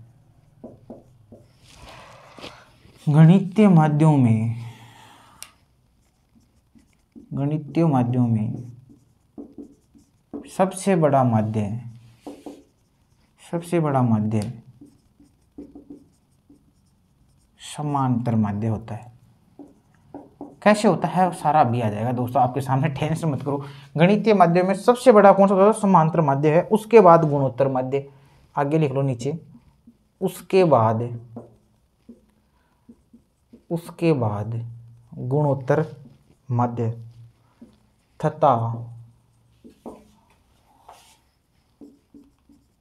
Speaker 1: सबसे बड़ा माध्य समांतर माध्य होता है। कैसे होता है वो सारा अभी आ जाएगा दोस्तों आपके सामने, टेंशन मत करो। गणितीय माध्य में सबसे बड़ा कौन सा होता है? समांतर माध्य है, उसके बाद गुणोत्तर माध्य, आगे लिख लो नीचे, उसके बाद गुणोत्तर माध्य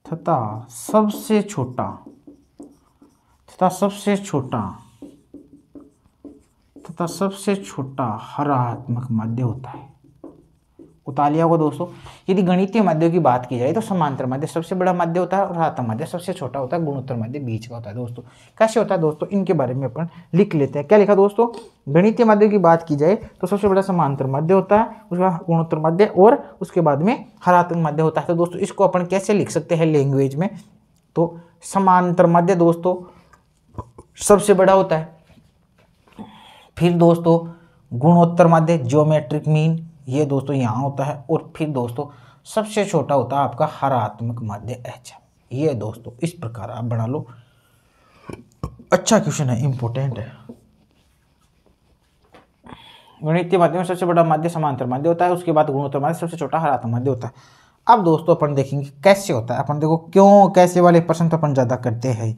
Speaker 1: तथा सबसे छोटा हरात्मक माध्य होता है। उतालिया को दोस्तों, यदि गणितीय माध्यों की बात की जाए तो समांतर माध्य सबसे बड़ा माध्य होता है और हरात्मक माध्य सबसे छोटा होता है, गुणोत्तर माध्य बीच का होता है। दोस्तों कैसे होता है दोस्तों, इनके बारे में अपन लिख लेते हैं। क्या लिखा दोस्तों? गणितीय माध्यों की बात की जाए तो सबसे बड़ा समांतर माध्य होता है, उसके बाद गुणोत्तर माध्य और उसके बाद में हरात्मक माध्य होता है। तो दोस्तों इसको अपन कैसे लिख सकते हैं लैंग्वेज में? तो समांतर माध्य दोस्तों सबसे बड़ा होता है, फिर दोस्तों गुणोत्तर माध्य ज्योमेट्रिक मीन ये दोस्तों यहाँ होता है, और फिर दोस्तों सबसे छोटा होता है आपका हरात्मक माध्य HM। ये दोस्तों इस प्रकार आप बना लो, अच्छा क्वेश्चन है, इंपॉर्टेंट है। गणितीय माध्य में सबसे बड़ा माध्य समांतर माध्य होता है, उसके बाद गुणोत्तर माध्य सबसे छोटा हरात्मक माध्य होता है। अब दोस्तों अपन देखेंगे कैसे होता है। अपन देखो क्यों कैसे वाले प्रश्न तो अपन ज़्यादा करते हैं,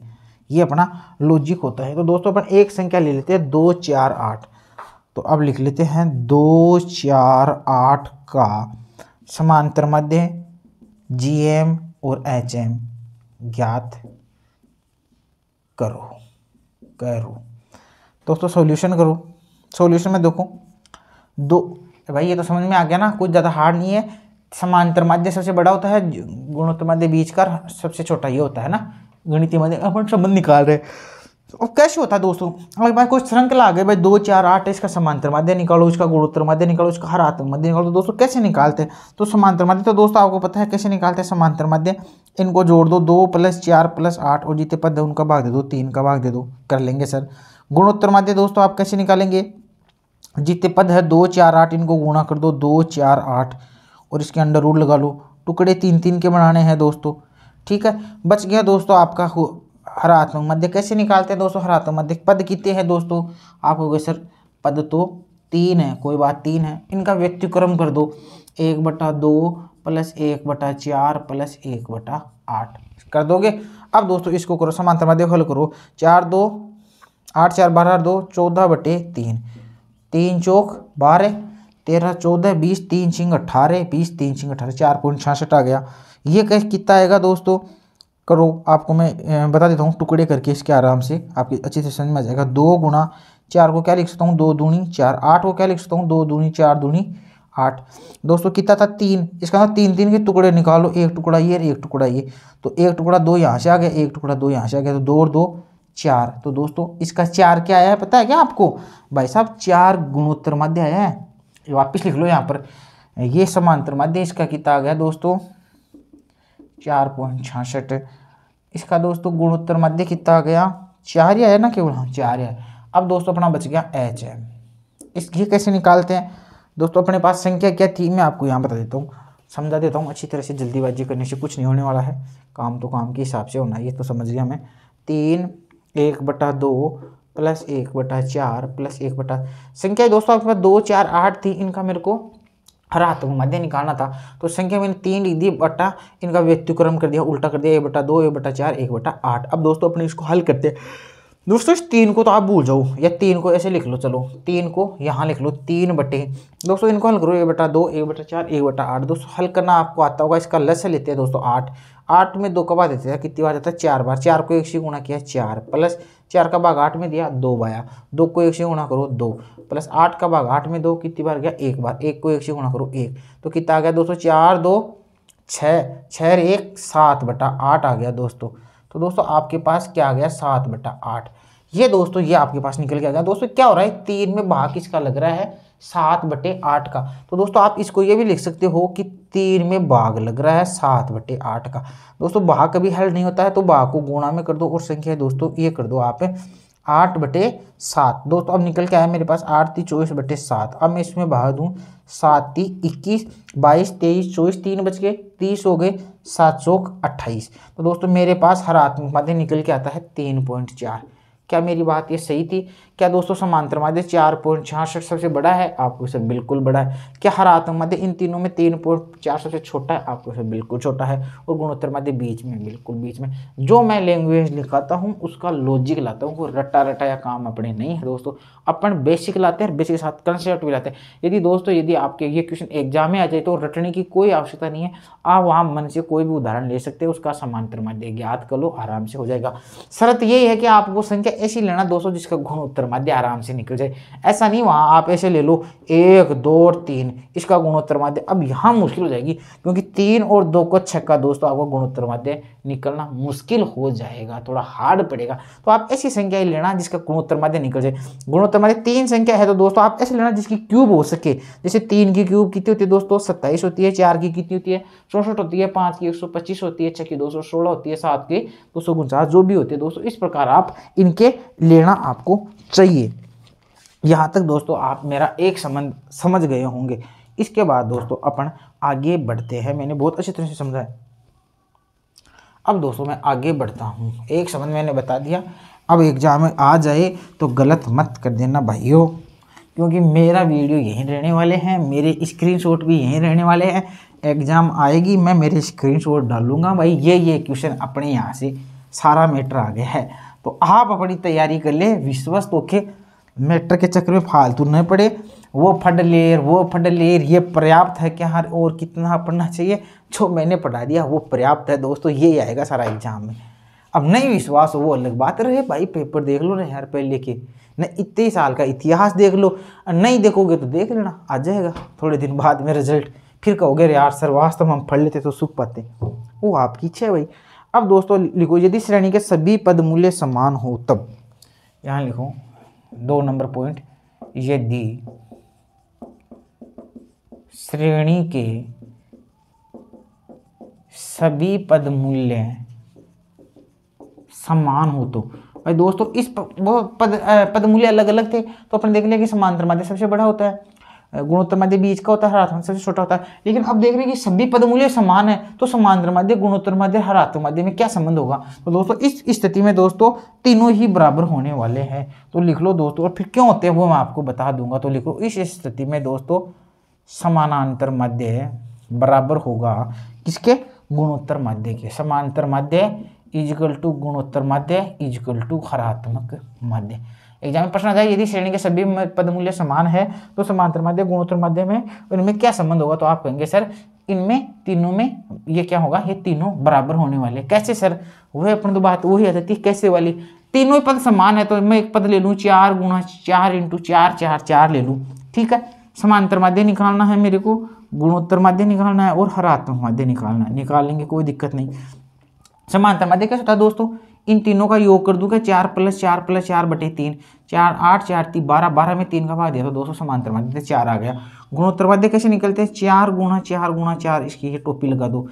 Speaker 1: ये अपना लॉजिक होता है। तो दोस्तों अपन एक संख्या ले लेते हैं 2 4 8। तो अब लिख लेते हैं 2 4 8 का समांतर माध्य GM और HM ज्ञात करो। दोस्तों सॉल्यूशन करो। सॉल्यूशन में देखो दो, भाई ये तो समझ में आ गया ना, कुछ ज़्यादा हार्ड नहीं है। समांतर माध्य सबसे बड़ा होता है, गुणोत्तर माध्य बीच का सबसे छोटा ये होता है ना। गणितीय माध्य अपन संबंध निकाल रहे हैं। और कैसे होता है दोस्तों, अगर भाई कोई श्रृंखला आ गई, भाई 2 4 8 इसका समांतर माध्य निकालो, इसका गुणोत्तर माध्य निकालो, इसका हरात्मक माध्य निकालो। तो दोस्तों कैसे निकालते हैं? तो समांतर माध्य तो दोस्तों आपको पता है कैसे निकालते हैं समांतर माध्य। इनको जोड़ दो, 2 + 4 + 8 और जितने पद है उनका भाग दे दो, 3 का भाग दे दो, कर लेंगे सर। गुणोत्तर माध्य दोस्तों आप कैसे निकालेंगे? जितने पद है 2 4 8 इनको गुणा कर दो, 2 4 8 और इसके अंडर रूट लगा लो। टुकड़े 3 3 के बनाने हैं दोस्तों, ठीक है। बच गया दोस्तों आपका हरात्मक माध्य। कैसे निकालते हैं दोस्तों हरात्मक माध्य? पद कितने हैं दोस्तों? आप हो गए सर पद तो 3 है, कोई बात 3 है, इनका व्यक्तिक्रम कर दो, 1/2 + 1/4 + 1/8 कर दोगे। अब दोस्तों इसको करो समांतर माध्य हल करो। 4 2 8 4 12 2 14/3, 3 चौक 12, 13 14 20, 3 छिंग 18, 20 3 छिंग 18, 4.66 आ गया। ये कैसे कितना आएगा दोस्तों? करो, आपको मैं बता देता हूँ टुकड़े करके इसके, आराम से आपकी अच्छी से समझ में आ जाएगा। 2 × 4 को क्या लिख सकता हूँ? 2 दूनी 4। 8 को क्या लिख सकता हूँ? 2 दूनी 4 दूनी 8। दोस्तों कितना था? 3। इसका मतलब 3 3 के टुकड़े निकालो, एक टुकड़ा ये और एक टुकड़ा ये। तो एक टुकड़ा 2 यहाँ से आ गया, एक टुकड़ा 2 यहाँ से आ गया, तो 2 और 2 4। तो दोस्तों इसका 4 क्या आया है पता है क्या आपको? भाई साहब 4 गुणोत्तर माध्य आया है। वापिस लिख लो यहाँ पर, ये समांतर माध्य इसका कितना आ गया दोस्तों? 4.66। इसका दोस्तों गुणोत्तर माध्य कितना आ गया? 4 ही आया ना केवल, हाँ 4 है। अब दोस्तों अपना बच गया HM। ये कैसे निकालते हैं दोस्तों? अपने पास संख्या क्या थी मैं आपको यहाँ बता देता हूँ, समझा देता हूँ अच्छी तरह से। जल्दीबाजी करने से कुछ नहीं होने वाला है, काम तो काम के हिसाब से होना है, ये तो समझ लिया मैं। 3 1/2 + 1/4 + 1 संख्या दोस्तों आपके पास 2 4 8 थी, इनका मेरे को हरात्मक माध्य निकालना था। तो संख्या मैंने 3 लिख दी, बटा इनका व्यक्तिक्रम कर दिया, उल्टा कर दिया, 1/2 1/4 1/8। अब दोस्तों अपने इसको हल करते हैं। दोस्तों इस 3 को तो आप भूल जाओ, या 3 को ऐसे लिख लो, चलो 3 को यहाँ लिख लो, 3 बटे, दोस्तों इनको हल करो, 1/2 1/4 1/8। दोस्तों हल करना आपको आता होगा। इसका लस लेते हैं दोस्तों 8। 8 में 2 का भाग देते हैं, कितनी बार जाता है? 4 बार। 4 को 1 से गुणा किया 4, प्लस 4 का भाग 8 में दिया 2 आया, 2 को 1 से गुणा करो 2, प्लस 8 का भाग 8 में 2 कितनी बार गया? 1 बार। 1 को 1 से गुणा करो 1, तो कितना आ गया दोस्तों? 4 2 6, 6 और 1 7/8 आ गया दोस्तों। तो दोस्तों आपके पास क्या आ गया? 7/8। ये दोस्तों ये आपके पास निकल के आ गया। दोस्तों क्या हो रहा है? 3 में भाग किसका लग रहा है? 7/8 का। तो दोस्तों आप इसको ये भी लिख सकते हो कि 3 में भाग लग रहा है 7/8 का। दोस्तों भाग कभी हल नहीं होता है, तो भाग को गुणा में कर दो और संख्या दोस्तों ये कर दो आप 8/7। दोस्तों अब निकल के आया मेरे पास 8 × 3 = 24/7। अब मैं इसमें भाग दूँ, 7 × 3 = 21, 22 23 24, 3 बच गए, 30 हो गए, 7 चौक 28। तो दोस्तों मेरे पास हरात्मक माध्य निकल के आता है 3.4। क्या मेरी बात ये सही थी क्या दोस्तों समांतर माध्य 4.66 सबसे बड़ा है? आपको से बिल्कुल बड़ा है। क्या हरात्मक माध्य इन तीनों में 3.4 सबसे छोटा है? आपको से बिल्कुल छोटा है। और गुणोत्तर माध्य बीच में, बिल्कुल बीच में। जो मैं लैंग्वेज लिखाता हूँ उसका लॉजिक लाता हूँ, वो रटा रटाया काम अपने नहीं है दोस्तों। अपन बेसिक लाते हैं, बेसिक के साथ कंसेप्ट भी लाते हैं। यदि दोस्तों यदि आपके ये क्वेश्चन एग्जाम में आ जाए तो रटने की कोई आवश्यकता नहीं है, आप वहाँ मन से कोई भी उदाहरण ले सकते हैं, उसका समांतर माध्य ज्ञात कर लो, आराम से हो जाएगा। शर्त यही है कि आपको संख्या ऐसी लेना दोस्तों जिसका गुणोत्तर माध्य आराम से निकल जाए। ऐसा नहीं वहाँ आप ऐसे ले लो 1, 2 और 3 इसका गुणोत्तर माध्य, अब यहाँ मुश्किल हो जाएगी क्योंकि 3 और 2 को छक्का दोस्तों आपको गुणोत्तर माध्य निकलना मुश्किल हो जाएगा, थोड़ा हार्ड पड़ेगा। तो आप ऐसी संख्या ही लेना जिसका गुणोत्तर माध्य निकल जाए। गुणोत्तर माध्य 3 संख्या है तो दोस्तों आप ऐसे लेना जिसकी क्यूब हो सके। जैसे 3 की क्यूब कितनी होती है दोस्तों? 27 होती है। 4 की कितनी होती है? 64 होती है। 5 की 125 होती है। 6 की 216 होती है। 7 की 249 जो भी होती है दोस्तों। इस प्रकार आप इनके लेना आपको चाहिए। यहाँ तक दोस्तों आप मेरा एक संबंध समझ गए होंगे। इसके बाद दोस्तों अपन आगे बढ़ते हैं। मैंने बहुत अच्छी तरह से समझा। अब दोस्तों मैं आगे बढ़ता हूँ। एक संबंध मैंने बता दिया, अब एग्जाम में आ जाए तो गलत मत कर देना भाइयों, क्योंकि मेरा वीडियो यहीं रहने वाले हैं, मेरे स्क्रीनशॉट भी यहीं रहने वाले हैं। एग्ज़ाम आएगी मैं मेरे स्क्रीनशॉट डालूंगा भाई, ये क्वेश्चन अपने यहाँ से सारा मैटर आ गया है। तो आप अपनी तैयारी कर ले, विश्वास तो के मैटर के चक्कर में फालतू न पड़े। वो फट लेर ये पर्याप्त है क्या? हर और कितना पढ़ना चाहिए? जो मैंने पढ़ा दिया वो पर्याप्त है दोस्तों, ये आएगा सारा एग्जाम में। अब नहीं विश्वास हो वो अलग बात रहे भाई, पेपर देख लो ना यार पहले के, न इतने साल का इतिहास देख लो। नहीं देखोगे तो देख लेना, आ जाएगा थोड़े दिन बाद में रिजल्ट। फिर कहोगे यार सर वास्तव हम पढ़ लेते तो सुख पाते, वो आपकी इच्छा है भाई। अब दोस्तों लिखो, यदि श्रेणी के सभी पद मूल्य समान हो तब, यहाँ लिखो 2 नंबर पॉइंट, यदि श्रेणी के सभी पद मूल्य समान हो तो भाई दोस्तों इस वो पद मूल्य अलग अलग थे तो अपन देख लिया कि समांतर माध्य सबसे बड़ा होता है, गुणोत्तर माध्य बीच का होता है, हरात्मक सबसे छोटा होता है। लेकिन अब देख रहे हैं कि सभी पद मूल्य समान है तो समांतर माध्य, गुणोत्तर माध्य, हरात्मक माध्य में क्या संबंध होगा? तो दोस्तों इस स्थिति में दोस्तों तीनों ही बराबर होने वाले हैं। तो लिख लो दोस्तों, और फिर क्यों होते हैं वो मैं आपको बता दूंगा। तो लिखो, इस स्थिति में दोस्तों समानांतर माध्य बराबर होगा किसके? गुणोत्तर माध्य के। समांतर माध्य इजिकल टू गुणोत्तर माध्य इजिकल टू हरात्मक माध्य। एग्जाम में प्रश्न आ जाए यदि श्रेणी के सभी पद मूल्य समान है तो समांतर माध्य गुणोत्तर माध्य में इनमें क्या संबंध होगा? तो आप कहेंगे सर इनमें तीनों में ये क्या होगा, ये तीनों बराबर होने वाले। कैसे सर? वह अपन तो बात वही आ जाती है कैसे वाली। तीनों पद समान है तो मैं एक पद ले लूँ 4 गुणा 4 इंटू 4 4 4 ले लूँ, ठीक है। समांतर माध्य निकालना है मेरे को, गुणोत्तर माध्य निकालना है और हरात्मक माध्य निकालना है, निकाल लेंगे कोई दिक्कत नहीं। समांतर माध्य कैसे होता है दोस्तों? इन तीनों का योग कर दूंगा 4 + 4 + 4 बटे 3, 4 8 4 3 12, 12 में 3 का भाग दिया तो दोस्तों समांतर माध्य 4 आ गया। गुणोत्तर माध्य कैसे निकलते हैं? 4 गुणा 4 गुणा 4, इसकी ये टोपी लगा दो,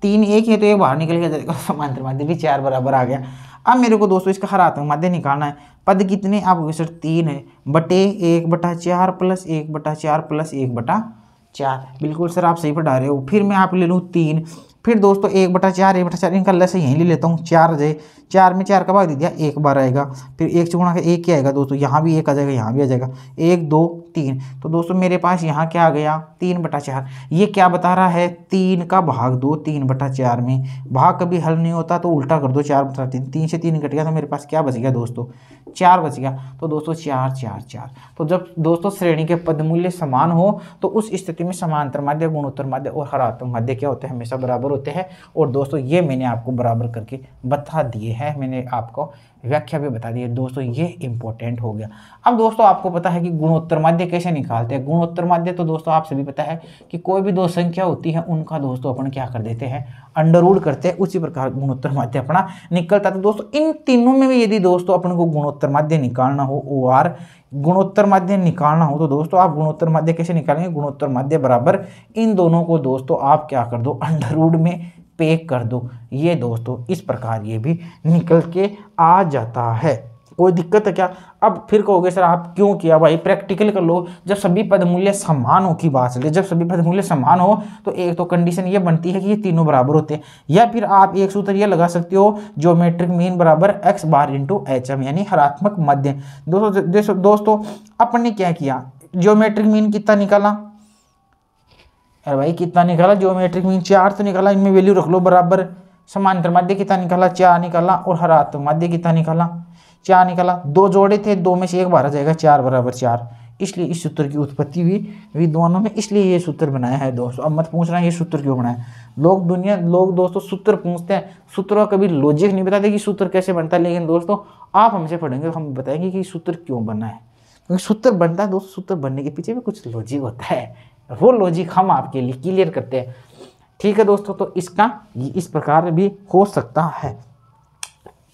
Speaker 1: 3 एक है तो ये बाहर निकल गया, समांतर माध्य भी 4 बराबर आ गया। अब मेरे को दोस्तों इसका हरात्मक माध्य निकालना है। पद कितने? आपको सर 3 है, बटे 1/4 + 1/4 + 1/4, बिल्कुल सर आप सही पढ़ा रहे हो। फिर मैं आप ले लूँ 3, फिर दोस्तों 1/4 1/4, इनका लस यहीं ले लेता हूँ, 4 जाए, 4 में 4 का भाग दे दिया, 1 बार आएगा। फिर 1 से गुणा का 1 क्या आएगा दोस्तों? यहाँ भी 1 आ जाएगा, यहाँ भी आ जाएगा, 1 2 3। तो दोस्तों मेरे पास यहाँ क्या आ गया? 3/4। ये क्या बता रहा है? 3 का भाग दो 3/4 में। भाग कभी हल नहीं होता तो उल्टा कर दो, 4/3, 3 से 3 कट गया तो मेरे पास क्या बच गया दोस्तों? 4 बच गया। तो दोस्तों 4 4 4। तो जब दोस्तों श्रेणी के पद मूल्य समान हो तो उस स्थिति में समांतर माध्य, गुणोत्तर माध्य और हरात्मक माध्य क्या होते हैं? हमेशा बराबर होते हैं। और दोस्तों ये मैंने आपको बराबर करके बता दिए हैं, मैंने आपको व्याख्या भी बता दी है दोस्तों, ये इंपॉर्टेंट हो गया। अब दोस्तों आपको पता है कि गुणोत्तर माध्य कैसे निकालते हैं। गुणोत्तर माध्य तो दोस्तों आप सभी पता है कि कोई भी दो संख्या होती है उनका दोस्तों अपन क्या कर देते हैं? अंडर करते हैं। उसी प्रकार गुणोत्तर माध्य अपना निकलता था दोस्तों। इन तीनों में भी यदि दोस्तों अपन को गुणोत्तर माध्य निकालना हो, OR गुणोत्तर माध्य निकालना हो तो दोस्तों आप गुणोत्तर माध्य कैसे निकालेंगे? गुणोत्तर माध्य बराबर इन दोनों को दोस्तों आप क्या कर दो? अंडर में पे कर दो। ये दोस्तों इस प्रकार ये भी निकल के आ जाता है। कोई दिक्कत है क्या? अब फिर कहोगे सर आप क्यों किया भाई, प्रैक्टिकल कर लो। जब सभी पद मूल्य समान हो की बात चले, जब सभी पद मूल्य समान हो तो एक तो कंडीशन ये बनती है कि ये तीनों बराबर होते हैं। या फिर आप एक सूत्र ये लगा सकते हो, ज्योमेट्रिक मीन बराबर x bar into H M, यानी हरात्मक मध्य। दोस्तों अपन ने क्या किया, ज्योमेट्रिक मीन कितना निकाला? अरे भाई कितना निकाला? ज्योमेट्रिक मीन 4 तो निकाला, इनमें वैल्यू रख लो बराबर। समांतर माध्य कितना निकाला? 4 निकाला। और हरात्मक माध्य कितना निकाला? 4 निकाला। 2 जोड़े थे, 2 में से 1 बाहर आ जाएगा, 4 बराबर 4। इसलिए इस सूत्र की उत्पत्ति हुई विद्वानों ने, इसलिए ये सूत्र बनाया है दोस्तों। अब मत पूछना ये सूत्र क्यों बनाया। लोग दोस्तों सूत्र पूछते हैं, सूत्रों का कभी लॉजिक नहीं बताते कि सूत्र कैसे बनता है। लेकिन दोस्तों आप हमसे पढ़ेंगे तो हम बताएंगे कि सूत्र क्यों बना है, क्योंकि सूत्र बनता है दोस्तों, सूत्र बनने के पीछे भी कुछ लॉजिक होता है, वो लॉजिक हम आपके लिए क्लियर करते हैं। ठीक है दोस्तों, तो इसका इस प्रकार भी हो सकता है,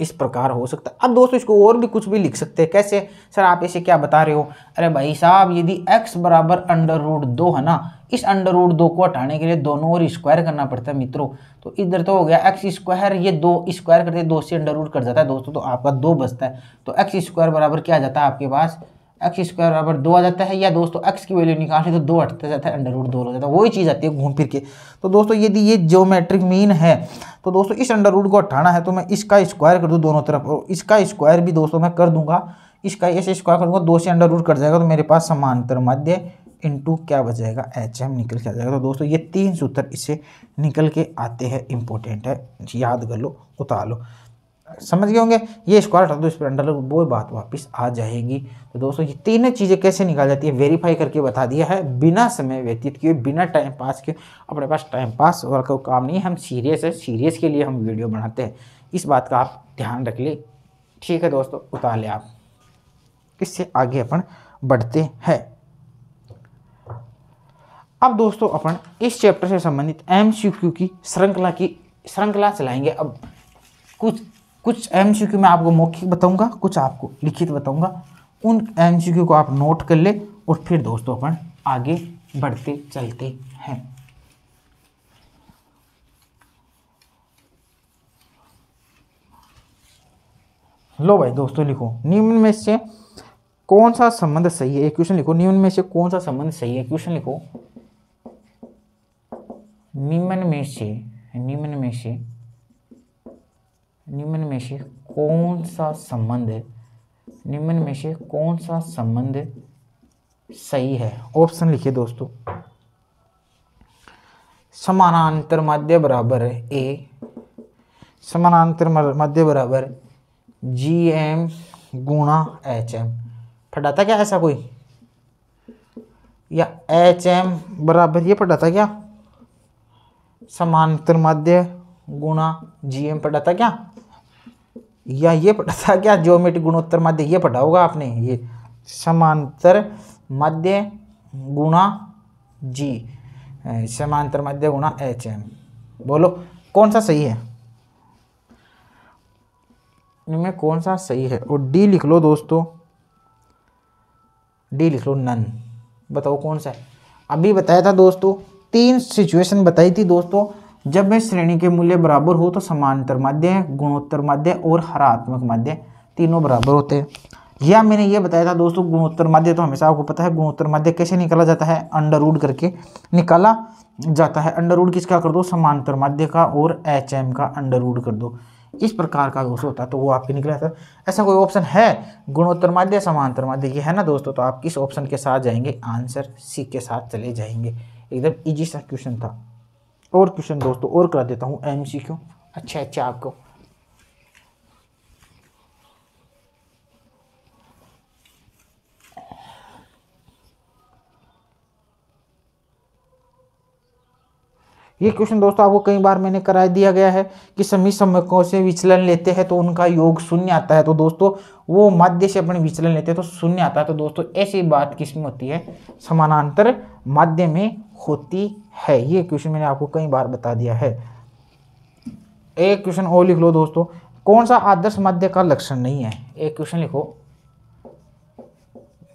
Speaker 1: इस प्रकार हो सकता है। अब दोस्तों इसको और भी कुछ भी लिख सकते हैं। कैसे सर आप ऐसे क्या बता रहे हो? अरे भाई साहब यदि x बराबर √2 है ना, इस √2 को हटाने के लिए दोनों ओर स्क्वायर करना पड़ता है मित्रों। तो इधर तो हो गया x स्क्वायर, ये 2 स्क्वायर करते 2 से √ कट जाता है दोस्तों, तो आपका 2 बचता है। तो x स्क्वायर बराबर क्या आ जाता है आपके पास? x स्क्वायर बराबर 2 आ जाता है। या दोस्तों x की वैल्यू निकालनी तो 2 हटता जाता है, √2 हो जाता है, वही चीज़ आती है घूम फिर के। तो दोस्तों यदि ये ज्योमेट्रिक मीन है तो दोस्तों इस √ को हटाना है तो मैं इसका स्क्वायर कर दूँ दोनों तरफ, और इसका स्क्वायर भी दोस्तों मैं कर दूंगा, इसका ऐसे स्क्वायर कर दूंगा, 2 से √ कट जाएगा, तो मेरे पास समांतर माध्य इंटू क्या बच जाएगा? एच एम निकल के आ जाएगा। तो दोस्तों ये 3 सूत्र इससे निकल के आते हैं, इंपॉर्टेंट है, याद कर लो, उतार लो। समझ गए होंगे? ये स्क्वायर हटा दो, इस पर अंडर, वो बात वापस आ जाएगी। तो दोस्तों ये तीनों चीज़ें कैसे निकाल जाती है वेरीफाई करके बता दिया है, बिना समय व्यतीत किए, बिना टाइम पास के। अपने पास टाइम पास और कोई काम नहीं है, हम सीरियस है, सीरियस के लिए हम वीडियो बनाते हैं, इस बात का आप ध्यान रख ले। ठीक है दोस्तों, उतार ले आप। इससे आगे अपन बढ़ते हैं। अब दोस्तों अपन इस चैप्टर से संबंधित MCQ की श्रृंखला चलाएंगे। अब कुछ MCQ मैं आपको मौखिक बताऊंगा, कुछ आपको लिखित बताऊंगा। उन MCQ को आप नोट कर ले और फिर दोस्तों अपन आगे बढ़ते चलते हैं। लो भाई दोस्तों लिखो, निम्न में से कौन सा संबंध सही है? क्वेश्चन लिखो, निम्न में से कौन सा संबंध सही है? क्वेश्चन लिखो, निम्न में से कौन सा संबंध, निम्न में से कौन सा संबंध सही है? ऑप्शन लिखिए दोस्तों, समानांतर माध्य बराबर ए, समानांतर माध्य बराबर GM गुणा HM। पढ़ाता क्या ऐसा कोई? या HM बराबर ये पढ़ाता क्या? समांतर माध्य गुणा GM पढ़ाता क्या? या ये पढ़ा था क्या? ज्योमेट्रिक गुणोत्तर माध्य, ये पढ़ा होगा आपने, ये समांतर माध्य गुणा जी, समांतर माध्य गुणा HM। बोलो कौन सा सही है? इनमें कौन सा सही है? और डी लिख लो दोस्तों, डी लिख लो, नन। बताओ कौन सा है? अभी बताया था दोस्तों, 3 सिचुएशन बताई थी दोस्तों, जब में श्रेणी के मूल्य बराबर हो तो समांतर माध्य, गुणोत्तर माध्य और हरात्मक माध्य तीनों बराबर होते हैं। या मैंने ये बताया था दोस्तों, गुणोत्तर माध्य तो हमेशा आपको पता है, गुणोत्तर माध्य कैसे निकाला जाता है? √ करके निकाला जाता है। √ किसका कर दो? समांतर माध्य का, और HM का √ कर दो, इस प्रकार का दोस्तों होता है, तो वो आपके निकला था। ऐसा कोई ऑप्शन है गुणोत्तर माध्य, समांतर माध्य, ये है ना दोस्तों, तो आप किस ऑप्शन के साथ जाएंगे? आंसर सी के साथ चले जाएंगे। एकदम इजी सा क्वेश्चन था। और क्वेश्चन दोस्तों और करा देता हूँ MCQ, अच्छा आपको। ये क्वेश्चन दोस्तों आपको कई बार मैंने करा दिया गया है कि समी समकों से विचलन लेते हैं तो उनका योग 0 आता है। तो दोस्तों वो माध्य से अपने विचलन लेते हैं तो 0 आता है। तो दोस्तों ऐसी बात किसमें होती है? समानांतर माध्य में होती है। ये क्वेश्चन मैंने आपको कई बार बता दिया है। एक क्वेश्चन और लिख लो दोस्तों, कौन सा आदर्श माध्य का लक्षण नहीं है? एक क्वेश्चन लिखो,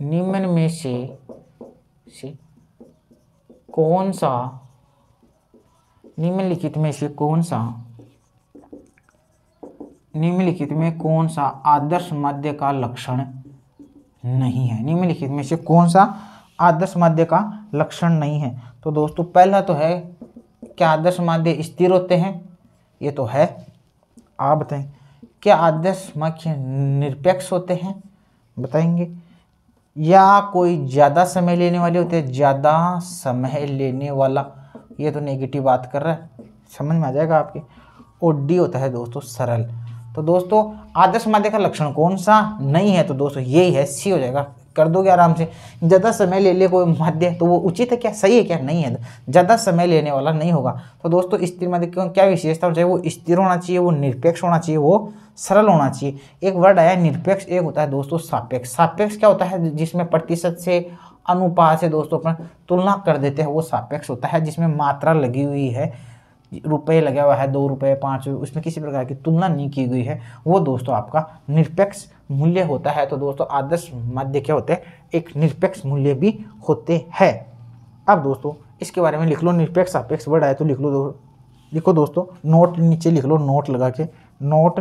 Speaker 1: निम्न में से कौन सा, निम्नलिखित में से कौन सा निम्नलिखित में कौन सा आदर्श माध्य का लक्षण नहीं है? निम्नलिखित में से कौन सा आदर्श माध्य का लक्षण नहीं है? तो दोस्तों पहला तो है, क्या आदर्श माध्य स्थिर होते हैं? ये तो है। आप बताएं, क्या आदर्श माध्य निरपेक्ष होते हैं? बताएंगे। या कोई ज़्यादा समय लेने वाले होते हैं? ज़्यादा समय लेने वाला, ये तो नेगेटिव बात कर रहा है, समझ में आ जाएगा आपके। और डी होता है दोस्तों सरल। तो दोस्तों आदर्श माध्य का लक्षण कौन सा नहीं है? तो दोस्तों यही है, सी हो जाएगा। कर दोगे आराम से। ज़्यादा समय ले ले कोई माध्य, तो वो उचित है क्या? सही है क्या? नहीं है, ज़्यादा समय लेने वाला नहीं होगा। तो दोस्तों स्थिर माध्य की क्या विशेषता होनी चाहिए? वो स्थिर होना चाहिए, वो निरपेक्ष होना चाहिए, वो सरल होना चाहिए। एक वर्ड आया निरपेक्ष, एक होता है दोस्तों सापेक्ष। सापेक्ष क्या होता है? जिसमें प्रतिशत से, अनुपात से दोस्तों अपन तुलना कर देते हैं, वो सापेक्ष होता है। जिसमें मात्रा लगी हुई है, रुपए लगा हुआ है, 2 रुपये 5 रुपये, उसमें किसी प्रकार की तुलना नहीं की गई है, वो दोस्तों आपका निरपेक्ष मूल्य होता है। तो दोस्तों आदर्श माध्य क्या होते हैं? एक निरपेक्ष मूल्य भी होते हैं। अब दोस्तों इसके बारे में लिख लो, निरपेक्ष सापेक्ष वर्ड आए तो लिख लो। लिखो दोस्तों, नोट नीचे लिख लो, नोट लगा के नोट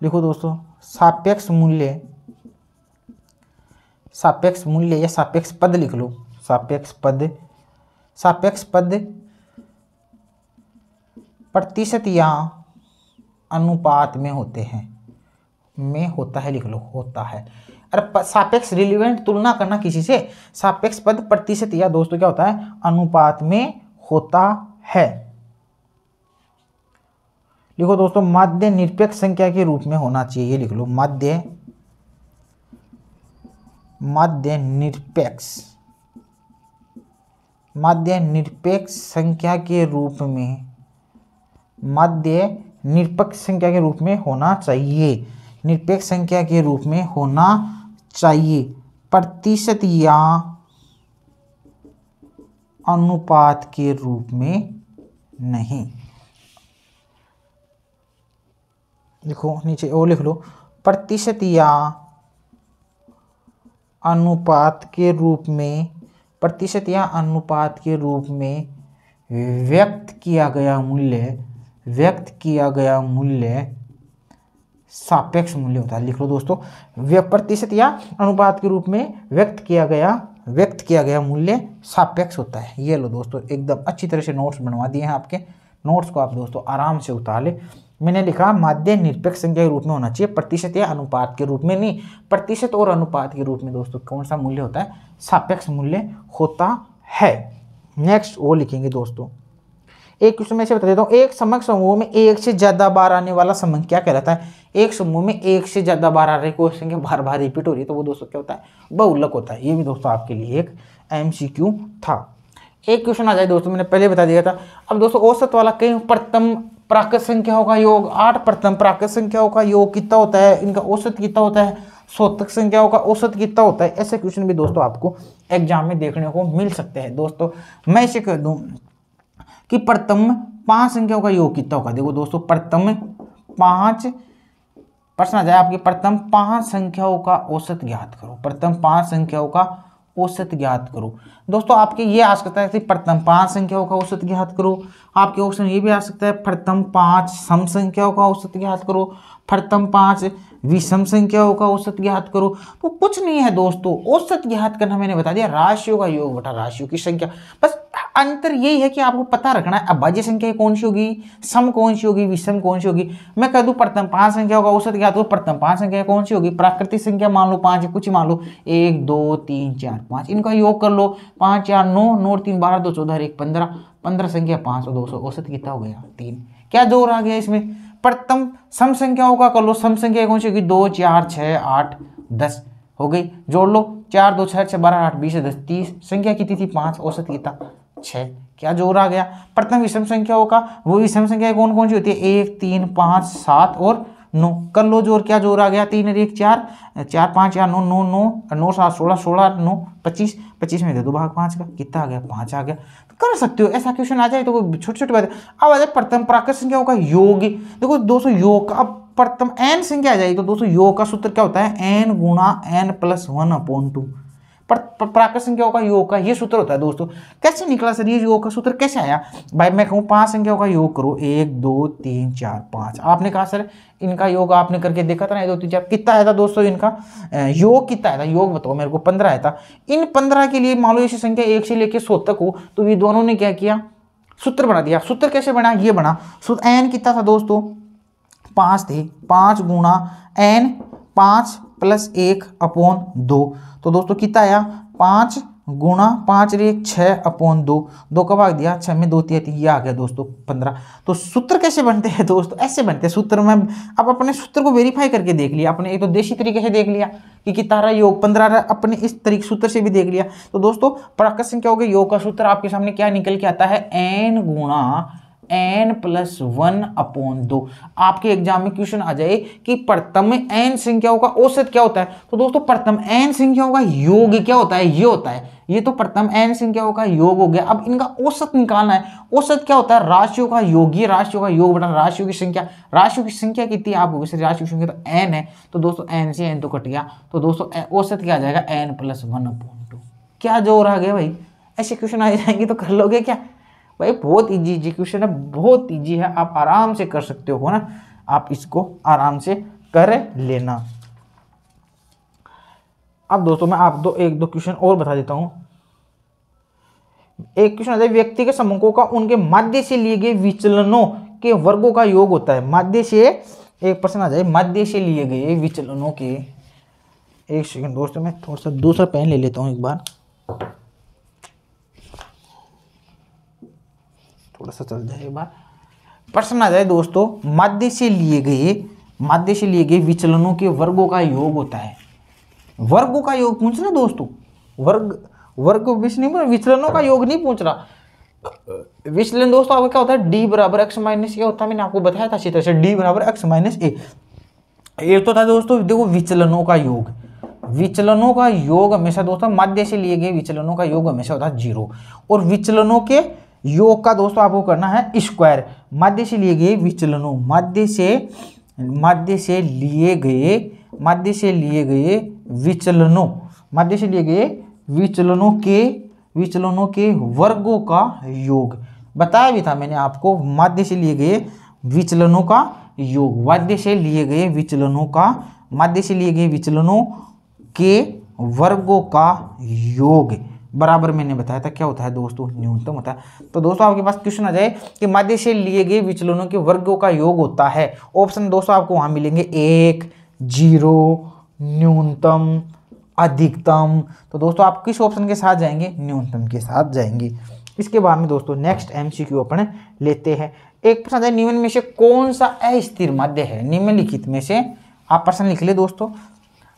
Speaker 1: लिखो दोस्तों। सापेक्ष मूल्य, सापेक्ष मूल्य या सापेक्ष पद लिख लो। सापेक्ष पद, सापेक्ष पद प्रतिशत या अनुपात में होते हैं, में होता है लिख लो, होता है। अरे सापेक्ष रिलेवेंट, तुलना करना किसी से। सापेक्ष पद प्रतिशत या दोस्तों क्या होता है? अनुपात में होता है। लिखो दोस्तों, माध्य निरपेक्ष संख्या के रूप में होना चाहिए, ये लिख लो। माध्य, माध्य निरपेक्ष, माध्य निरपेक्ष संख्या के रूप में, माध्य निरपेक्ष संख्या के रूप में होना चाहिए, निरपेक्ष संख्या के रूप में होना चाहिए। प्रतिशत या अनुपात के रूप में नहीं। लिखो नीचे ओ लिख लो, प्रतिशत या अनुपात के रूप में, प्रतिशत या अनुपात के रूप में व्यक्त किया गया मूल्य, व्यक्त किया गया मूल्य सापेक्ष मूल्य होता है। लिख लो दोस्तों, प्रतिशत या अनुपात के रूप में व्यक्त किया गया मूल्य सापेक्ष होता है। ये लो दोस्तों, एकदम अच्छी तरह से नोट्स बनवा दिए हैं आपके। नोट्स को आप दोस्तों आराम से उतार ले। मैंने लिखा माध्य निरपेक्ष संख्या के रूप में होना चाहिए, प्रतिशत या अनुपात के रूप में नहीं। प्रतिशत और अनुपात के रूप में दोस्तों कौन सा मूल्य होता है? सापेक्ष मूल्य होता है। नेक्स्ट वो लिखेंगे दोस्तों, एक क्वेश्चन में से बता देता हूँ। एक समक समूह में एक से ज्यादा बार आने वाला समंक क्या कहलाता है? एक समूह में एक से ज्यादा बार आ रही कोई संख्या बार बार रिपीट हो रही है, तो वो दोस्तों क्या होता है? बहुलक होता है। ये भी दोस्तों आपके लिए एक MCQ था। एक क्वेश्चन आ जाए दोस्तों, मैंने पहले बता दिया था। अब दोस्तों औसत वाला, कहीं प्रथम प्राकृत संख्याओं का योग 8 प्रथम प्राकृत संख्याओं का योग कितना होता है? इनका औसत कितना होता है? शोधक संख्याओं का औसत कितना होता है? ऐसे क्वेश्चन भी दोस्तों आपको एग्जाम में देखने को मिल सकते हैं। दोस्तों मैं इसे कह दूं कि प्रथम 5 संख्याओं का योग कितना होगा? देखो दोस्तों, प्रथम 5 प्रश्न आ जाए आपके, प्रथम 5 संख्याओं का औसत ज्ञात करो। प्रथम 5 संख्याओं का औसत ज्ञात करो। दोस्तों आपके ये आ सकता है कि प्रथम 5 संख्याओं का औसत ज्ञात करो। आपके ऑप्शन ये भी आ सकता है, प्रथम 5 सम संख्याओं का औसत ज्ञात करो, प्रथम 5 विषम संख्याओं का औसत ज्ञात करो। तो कुछ नहीं है दोस्तों, औसत ज्ञात करना मैंने बता दिया, राशियों का योग बटा राशियों की संख्या। बस अंतर यही है कि आपको पता रखना है अभाज्य संख्या कौन सी होगी, सम कौन सी होगी, विषम कौन सी होगी। मैं कह दूं प्रथम 5 संख्याओं का औसत ज्ञात हो, प्रथम 5 संख्या कौन सी होगी? प्राकृतिक संख्या मान लो 5 है, कुछ मान लो 1 2 3 4 5, इनका योग कर लो। 5 4 9, 9 3 12, 2 14, 1 15, 15 संख्या 5 और 200, औसत कितना हो गया? 3। क्या जोर आ गया इसमें? प्रथम सम संख्याओं का कर लो, सम संख्या कौन सी होगी? 2 4 6 8 10 हो गई, जोड़ लो। 4 2 6 6 12 8 20 10 30, संख्या कितनी थी? 5, औसत कितना? 6। क्या जोर आ गया? प्रथम विषम संख्याओं का, वो विषम संख्या कौन कौन सी होती है? 1 3 5 7 और 9, कर लो जोर। क्या जोर आ गया? 3 और 1 4, 4 5 4 9 9 9 9 7 16 16 9 25, 25 में दे दो भाग 5 का, कितना आ गया? 5 आ गया। तो कर सकते हो, ऐसा क्वेश्चन आ जाए तो कोई छोटी छोटी बात है। अब आ जाए प्रथम प्राकृत संख्याओं का योग। देखो दोस्तों योग का, अब प्रथम n संख्या आ जाएगी तो दोस्तों योग का सूत्र क्या होता है? n गुणा n + 1/2। प्राकृत संख्याओं का योग का ये सूत्र होता है दोस्तों। कैसे निकला सर ये योग का सूत्र कैसे आया? भाई मैं कहूँ 5 संख्याओं का योग करो, 1 2 3 4 5। आपने कहा सर इनका योग आपने करके देखा था ना, 1 2 3 4 कितना आया था दोस्तों? इनका योग कितना आया था? योग बताओ मेरे को। 15 आया था। इन 15 के लिए मान लो ऐसी संख्या 1 से लेकर 100 तक हो, तो विद्वानों ने क्या किया? सूत्र बना दिया। सूत्र कैसे बना? ये बना सूत्र। एन कितना था दोस्तों? 5 थे। 5 गुणा एन, 5 + 1/2। तो दोस्तों कितना आया? 5 गुणा 5 रे 6/2। 2 का भाग दिया, 6 में 2 3, ये आ गया दोस्तों 15। तो सूत्र कैसे बनते हैं दोस्तों? ऐसे बनते हैं सूत्र में। अब अपने सूत्र को वेरीफाई करके देख लिया आपने। एक तो देशी तरीके से देख लिया कि कितना रहा योग, 15 रहा। अपने इस तरीके सूत्र से भी देख लिया। तो दोस्तों प्राकृत संख्याओं के योग का सूत्र आपके सामने क्या निकल के आता है? n गुणा n + 1/2। आपके एग्जाम में क्वेश्चन आ जाए कि प्रथम n संख्याओं का औसत क्या होता है, तो दोस्तों प्रथम n संख्याओं का योग क्या होता है? ये होता है। ये तो प्रथम n संख्याओं का योग हो गया। अब इनका औसत निकालना है। औसत क्या होता है? राशियों का योग। ये राशियों का योग बटा राशियों की संख्या। राशियों की संख्या कितनी आप होगी सर? राशियों की संख्या तो n है, तो दोस्तों n से n तो कट गया, तो दोस्तों औसत क्या आ जाएगा? n + 1/2। क्या जोर आ गया भाई? ऐसे क्वेश्चन आ जाएंगे तो कर लोगे क्या भाई? बहुत इजी क्वेश्चन है, बहुत इजी है, आप आराम से कर सकते हो ना। आप इसको आराम से कर लेना। अब दोस्तों मैं आप एक दो क्वेश्चन और बता देता हूं। एक क्वेश्चन आता है व्यक्ति के समूहों का उनके माध्य से लिए गए विचलनों के वर्गों का योग होता है। माध्य से एक प्रश्न आ जाए, माध्य से लिए गए विचलनों के। एक सेकंड दोस्तों मैं थोड़ा सा दूसरा पेन ले लेता हूं एक बार, थोड़ा सा चल जाए एक बार। प्रश्न आ जाए दोस्तों, माध्य से लिए गए विचलनों के वर्गों का योग होता है। वर्गों का योग पूछ रहा दोस्तों, वर्ग विचलनों का योग नहीं पूछ रहा। विचलन दोस्तों आपका क्या होता है? d = x - a होता है। मैंने आपको बताया था अच्छी तरह से, d = x - a। एक तो था दोस्तों देखो विचलनों का योग। विचलनों का योग हमेशा दोस्तों माध्य से लिए गए विचलनों का योग हमेशा होता है 0। और विचलनों के योग का दोस्तों आपको करना है स्क्वायर। माध्य से लिए गए विचलनों, माध्य से लिए गए विचलनों के वर्गों का योग। बताया भी था मैंने आपको, माध्य से लिए गए विचलनों का योग। माध्य से लिए गए विचलनों के वर्गों का योग बराबर मैंने बताया था क्या होता है दोस्तों? न्यूनतम होता है। तो दोस्तों आपके पास क्वेश्चन आ जाए कि माध्य से लिए गए विचलनों के वर्गों का योग होता है। ऑप्शन दोस्तों आपको वहां मिलेंगे 1, 0, न्यूनतम, अधिकतम। तो दोस्तों आप किस ऑप्शन के साथ जाएंगे? न्यूनतम के साथ जाएंगे। इसके बाद में दोस्तों नेक्स्ट MCQ अपन लेते हैं। एक प्रश्न आता है निम्न में से कौन सा अस्थिर माध्य है? निम्नलिखित में से आप प्रश्न लिख ले दोस्तों,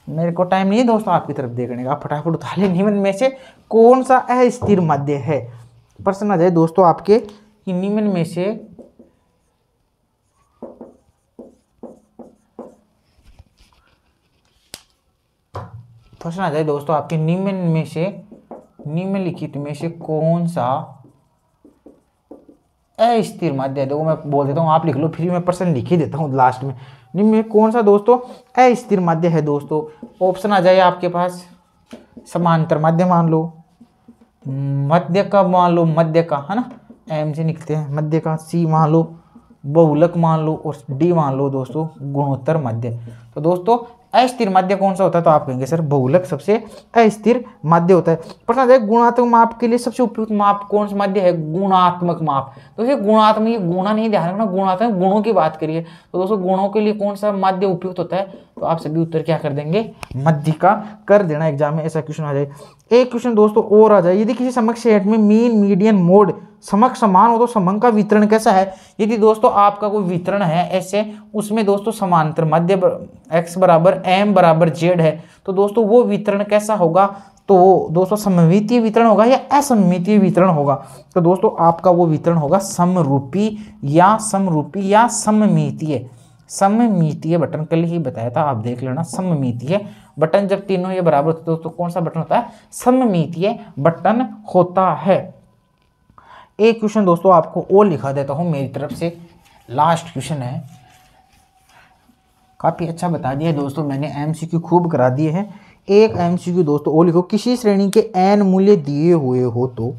Speaker 1: मेरे को टाइम नहीं है दोस्तों आपकी तरफ देखने का, फटाफट उठा ले। निम्न में से कौन सा अस्थिर माध्य है? प्रश्न आ जाए दोस्तों आपके कि निम्न में से निम्नलिखित में से कौन सा अस्थिर माध्य है? देखो मैं बोल देता हूँ, आप लिख लो, फिर मैं प्रश्न लिख ही देता हूँ लास्ट में। निम्न में कौन सा दोस्तों अस्थिर माध्य है दोस्तों? ऑप्शन आ जाए आपके पास, समांतर माध्य मान लो, मध्य का मान लो, मध्य का है ना, M से निकलते हैं मध्य का, C मान लो, बहुलक मान लो, और D मान लो दोस्तों गुणोत्तर माध्य। तो दोस्तों अस्थिर माध्य कौन सा होता है? तो आप कहेंगे सर बहुलक सबसे अस्थिर माध्य होता है। प्रश्न आता है गुणात्मक माप के लिए सबसे उपयुक्त माप कौन सा माध्य है? गुणात्मक माप। तो ये गुणात्मक, ये गुणा नहीं ध्यान रखना, गुणात्मक गुणों की बात करिए। तो दोस्तों गुणों के लिए कौन सा माध्य उपयुक्त होता है? तो आप सभी उत्तर क्या कर देंगे? मध्य का कर देना। एग्जाम में ऐसा क्वेश्चन आ जाए। एक क्वेश्चन दोस्तों और आ जाए, यदि किसी समक सेट में मीन, मीडियन, मोड समक समान हो तो समंग का वितरण कैसा है? यदि दोस्तों आपका कोई वितरण है ऐसे, उसमें दोस्तों समांतर मध्य x = m = z है, तो दोस्तों वो वितरण कैसा होगा? तो दोस्तों सममितीय वितरण होगा या असममितीय वितरण होगा? तो दोस्तों आपका वो वितरण होगा समरूपी या सममितीय। सममितीय बटन कल ही बताया था, आप देख लेना। सममितीय बटन जब तीनों ये बराबर होते हैं दोस्तों कौन सा बटन होता है? सममितीय बटन होता है। एक क्वेश्चन दोस्तों आपको और लिखा देता हूं मेरी तरफ से, लास्ट क्वेश्चन है। काफ़ी अच्छा बता दिया दोस्तों मैंने, MCQ खूब करा दिए हैं। एक MCQ दोस्तों वो लिखो, किसी श्रेणी के n मूल्य दिए हुए हो तो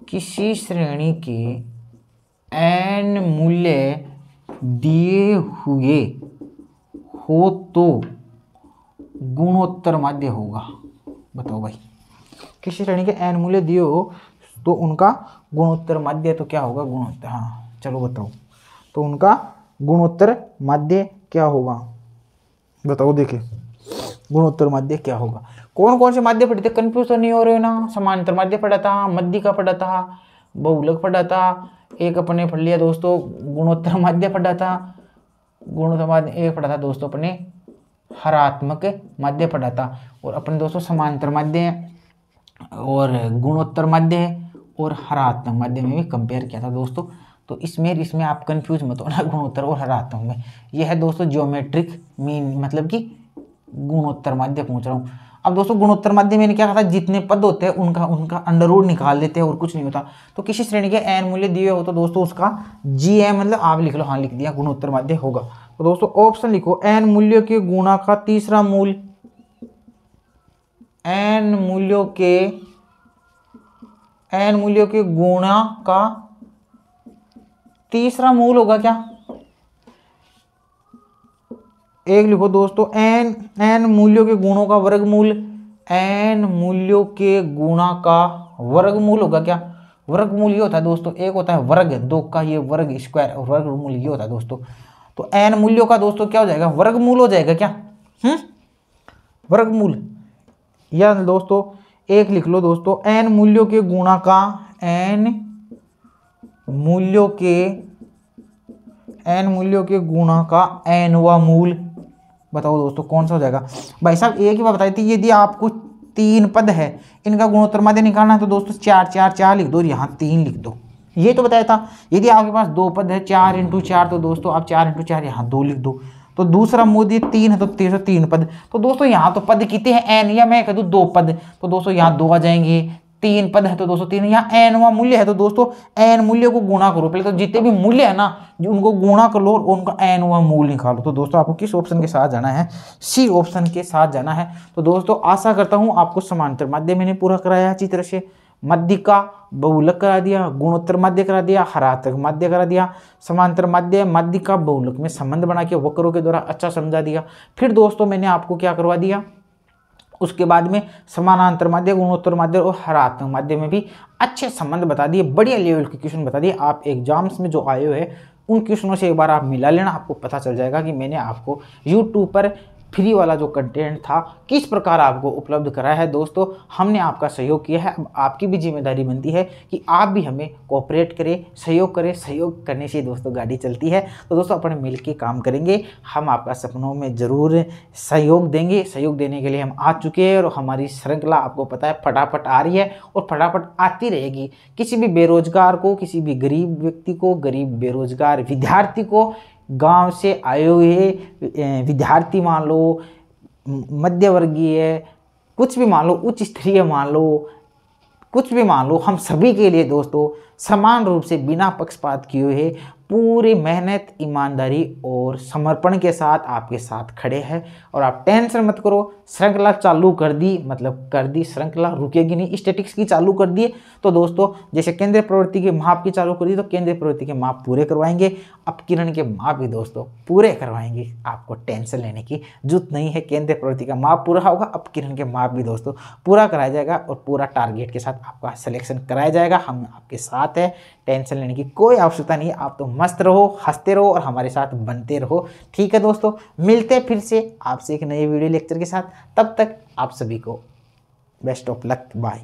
Speaker 1: किसी श्रेणी के n मूल्य दिए हुए हो तो गुणोत्तर माध्य होगा। बताओ भाई, किसी श्रेणी के n मूल्य दिए हो तो उनका गुणोत्तर माध्य तो क्या होगा? गुणोत्तर। हाँ चलो बताओ, तो उनका गुणोत्तर माध्य क्या होगा? बताओ, देखिए गुणोत्तर माध्य क्या होगा। कौन कौन से माध्य पढ़े थे? कंफ्यूज तो नहीं हो रहे हो ना? समांतर माध्य पढ़ा था, मध्य का पढ़ा था, बहुलक पढ़ा था, एक अपने पढ़ लिया दोस्तों गुणोत्तर माध्य पढ़ा था, गुणोत्तर माध्य एक पढ़ा था दोस्तों अपने हरात्मक माध्य पढ़ा था, और अपने दोस्तों समांतर माध्य और गुणोत्तर माध्य और हरात्मक माध्य में भी कंपेयर किया था दोस्तों। तो इसमें आप कंफ्यूज मत होना गुणोत्तर और हरात्मक में। यह है दोस्तों ज्योमेट्रिक मीन, मतलब कि गुणोत्तर माध्य पूछ रहा हूँ। अब दोस्तों गुणोत्तर माध्य मैंने क्या कहा था, जितने पद होते हैं उनका अंडर रूट निकाल देते हैं और कुछ नहीं होता। तो किसी श्रेणी के n मूल्य दिए हो तो दोस्तों उसका GM मतलब आप लिख लो। हाँ लिख दिया, गुणोत्तर माध्य होगा। तो दोस्तों ऑप्शन लिखो, n मूल्यों के गुणा का तीसरा मूल, n मूल्यों के गुणा का तीसरा मूल होगा क्या? एक लिखो दोस्तों, n मूल्यों के गुणों का वर्गमूल, n मूल्यों के गुणा का वर्गमूल होगा क्या? वर्गमूल ये होता है दोस्तों, एक होता है वर्ग, दो का ये वर्ग स्क्वायर, और वर्गमूल ये होता है दोस्तों। तो n मूल्यों का दोस्तों क्या हो जाएगा? वर्गमूल हो जाएगा क्या? वर्गमूल। या दोस्तों एक लिख लो दोस्तों, n मूल्यों के गुणा का, n मूल्यों के गुणा का nवां मूल। बताओ दोस्तों कौन सा हो जाएगा? भाई साहब एक ही बात बताई थी, यदि आपको 3 पद है इनका गुणोत्तर माध्य निकालना है तो दोस्तों 4 4 4 लिख दो और यहाँ 3 लिख दो। ये तो बताया था। यदि आपके पास 2 पद है 4 × 4 तो दोस्तों आप 4 × 4 यहाँ 2 लिख दो। तो दूसरा मूल 3 है तो 3 पद। तो दोस्तों यहाँ तो पद कितने हैं? n, या मैं कह दूँ 2 पद, तो दोस्तों यहाँ 2 आ जाएंगे। 3 पद है तो दोस्तों 3, यहाँ nवां मूल्य है तो दोस्तों n मूल्य को गुणा करो। पहले तो जितने भी मूल्य है ना जो उनको गुणा कर लो और उनका nवां मूल निकालो। तो दोस्तों आपको किस ऑप्शन के साथ जाना है? सी ऑप्शन के साथ जाना है। तो दोस्तों आशा करता हूँ आपको समांतर माध्य मैंने पूरा कराया अच्छी तरह से, मध्य का बहुलक करा दिया, गुणोत्तर माध्य करा दिया, हरात्मक माध्य करा दिया, समांतर माध्य मध्य का बहुलक में संबंध बना के वक्रों के द्वारा अच्छा समझा दिया। फिर दोस्तों मैंने आपको क्या करवा दिया, उसके बाद में समानांतर माध्य, गुणोत्तर माध्य और हरात्मक माध्य में भी अच्छे संबंध बता दिए, बढ़िया लेवल के क्वेश्चन बता दिए। आप एग्जाम्स में जो आए हुए हैं उन क्वेश्चनों से एक बार आप मिला लेना, आपको पता चल जाएगा कि मैंने आपको यूट्यूब पर फ्री वाला जो कंटेंट था किस प्रकार आपको उपलब्ध कराया है। दोस्तों हमने आपका सहयोग किया है, अब आपकी भी जिम्मेदारी बनती है कि आप भी हमें कोऑपरेट करें, सहयोग करें। सहयोग करने से दोस्तों गाड़ी चलती है। तो दोस्तों अपन मिल के काम करेंगे, हम आपका सपनों में ज़रूर सहयोग देंगे। सहयोग देने के लिए हम आ चुके हैं और हमारी श्रृंखला आपको पता है फटाफट आ रही है और फटाफट आती रहेगी। किसी भी बेरोजगार को, किसी भी गरीब व्यक्ति को, गरीब बेरोजगार विद्यार्थी को, गांव से आए हुए विद्यार्थी मान लो, मध्यवर्गीय कुछ भी मान लो, उच्च स्तरीय मान लो, कुछ भी मान लो, हम सभी के लिए दोस्तों समान रूप से बिना पक्षपात किए हुए पूरी मेहनत, ईमानदारी और समर्पण के साथ आपके साथ खड़े हैं। और आप टेंशन मत करो, श्रृंखला चालू कर दी मतलब कर दी, श्रृंखला रुकेगी नहीं। स्टैटिक्स की चालू कर दिए तो दोस्तों जैसे केंद्रीय प्रवृत्ति के माप की चालू कर दी तो केंद्रीय प्रवृत्ति के माप पूरे करवाएंगे, अपकिरण के माप भी दोस्तों पूरे करवाएंगे। आपको टेंशन लेने की जरूरत नहीं है, केंद्रीय प्रवृत्ति का माप पूरा होगा, अपकिरण के माप भी दोस्तों पूरा कराया जाएगा और पूरा टारगेट के साथ आपका सिलेक्शन कराया जाएगा। हम आपके साथ हैं, टेंशन लेने की कोई आवश्यकता नहीं है। आप तो मस्त रहो, हंसते रहो और हमारे साथ बनते रहो। ठीक है दोस्तों, मिलते हैं फिर से आपसे एक नए वीडियो लेक्चर के साथ। तब तक आप सभी को बेस्ट ऑफ लक, बाय।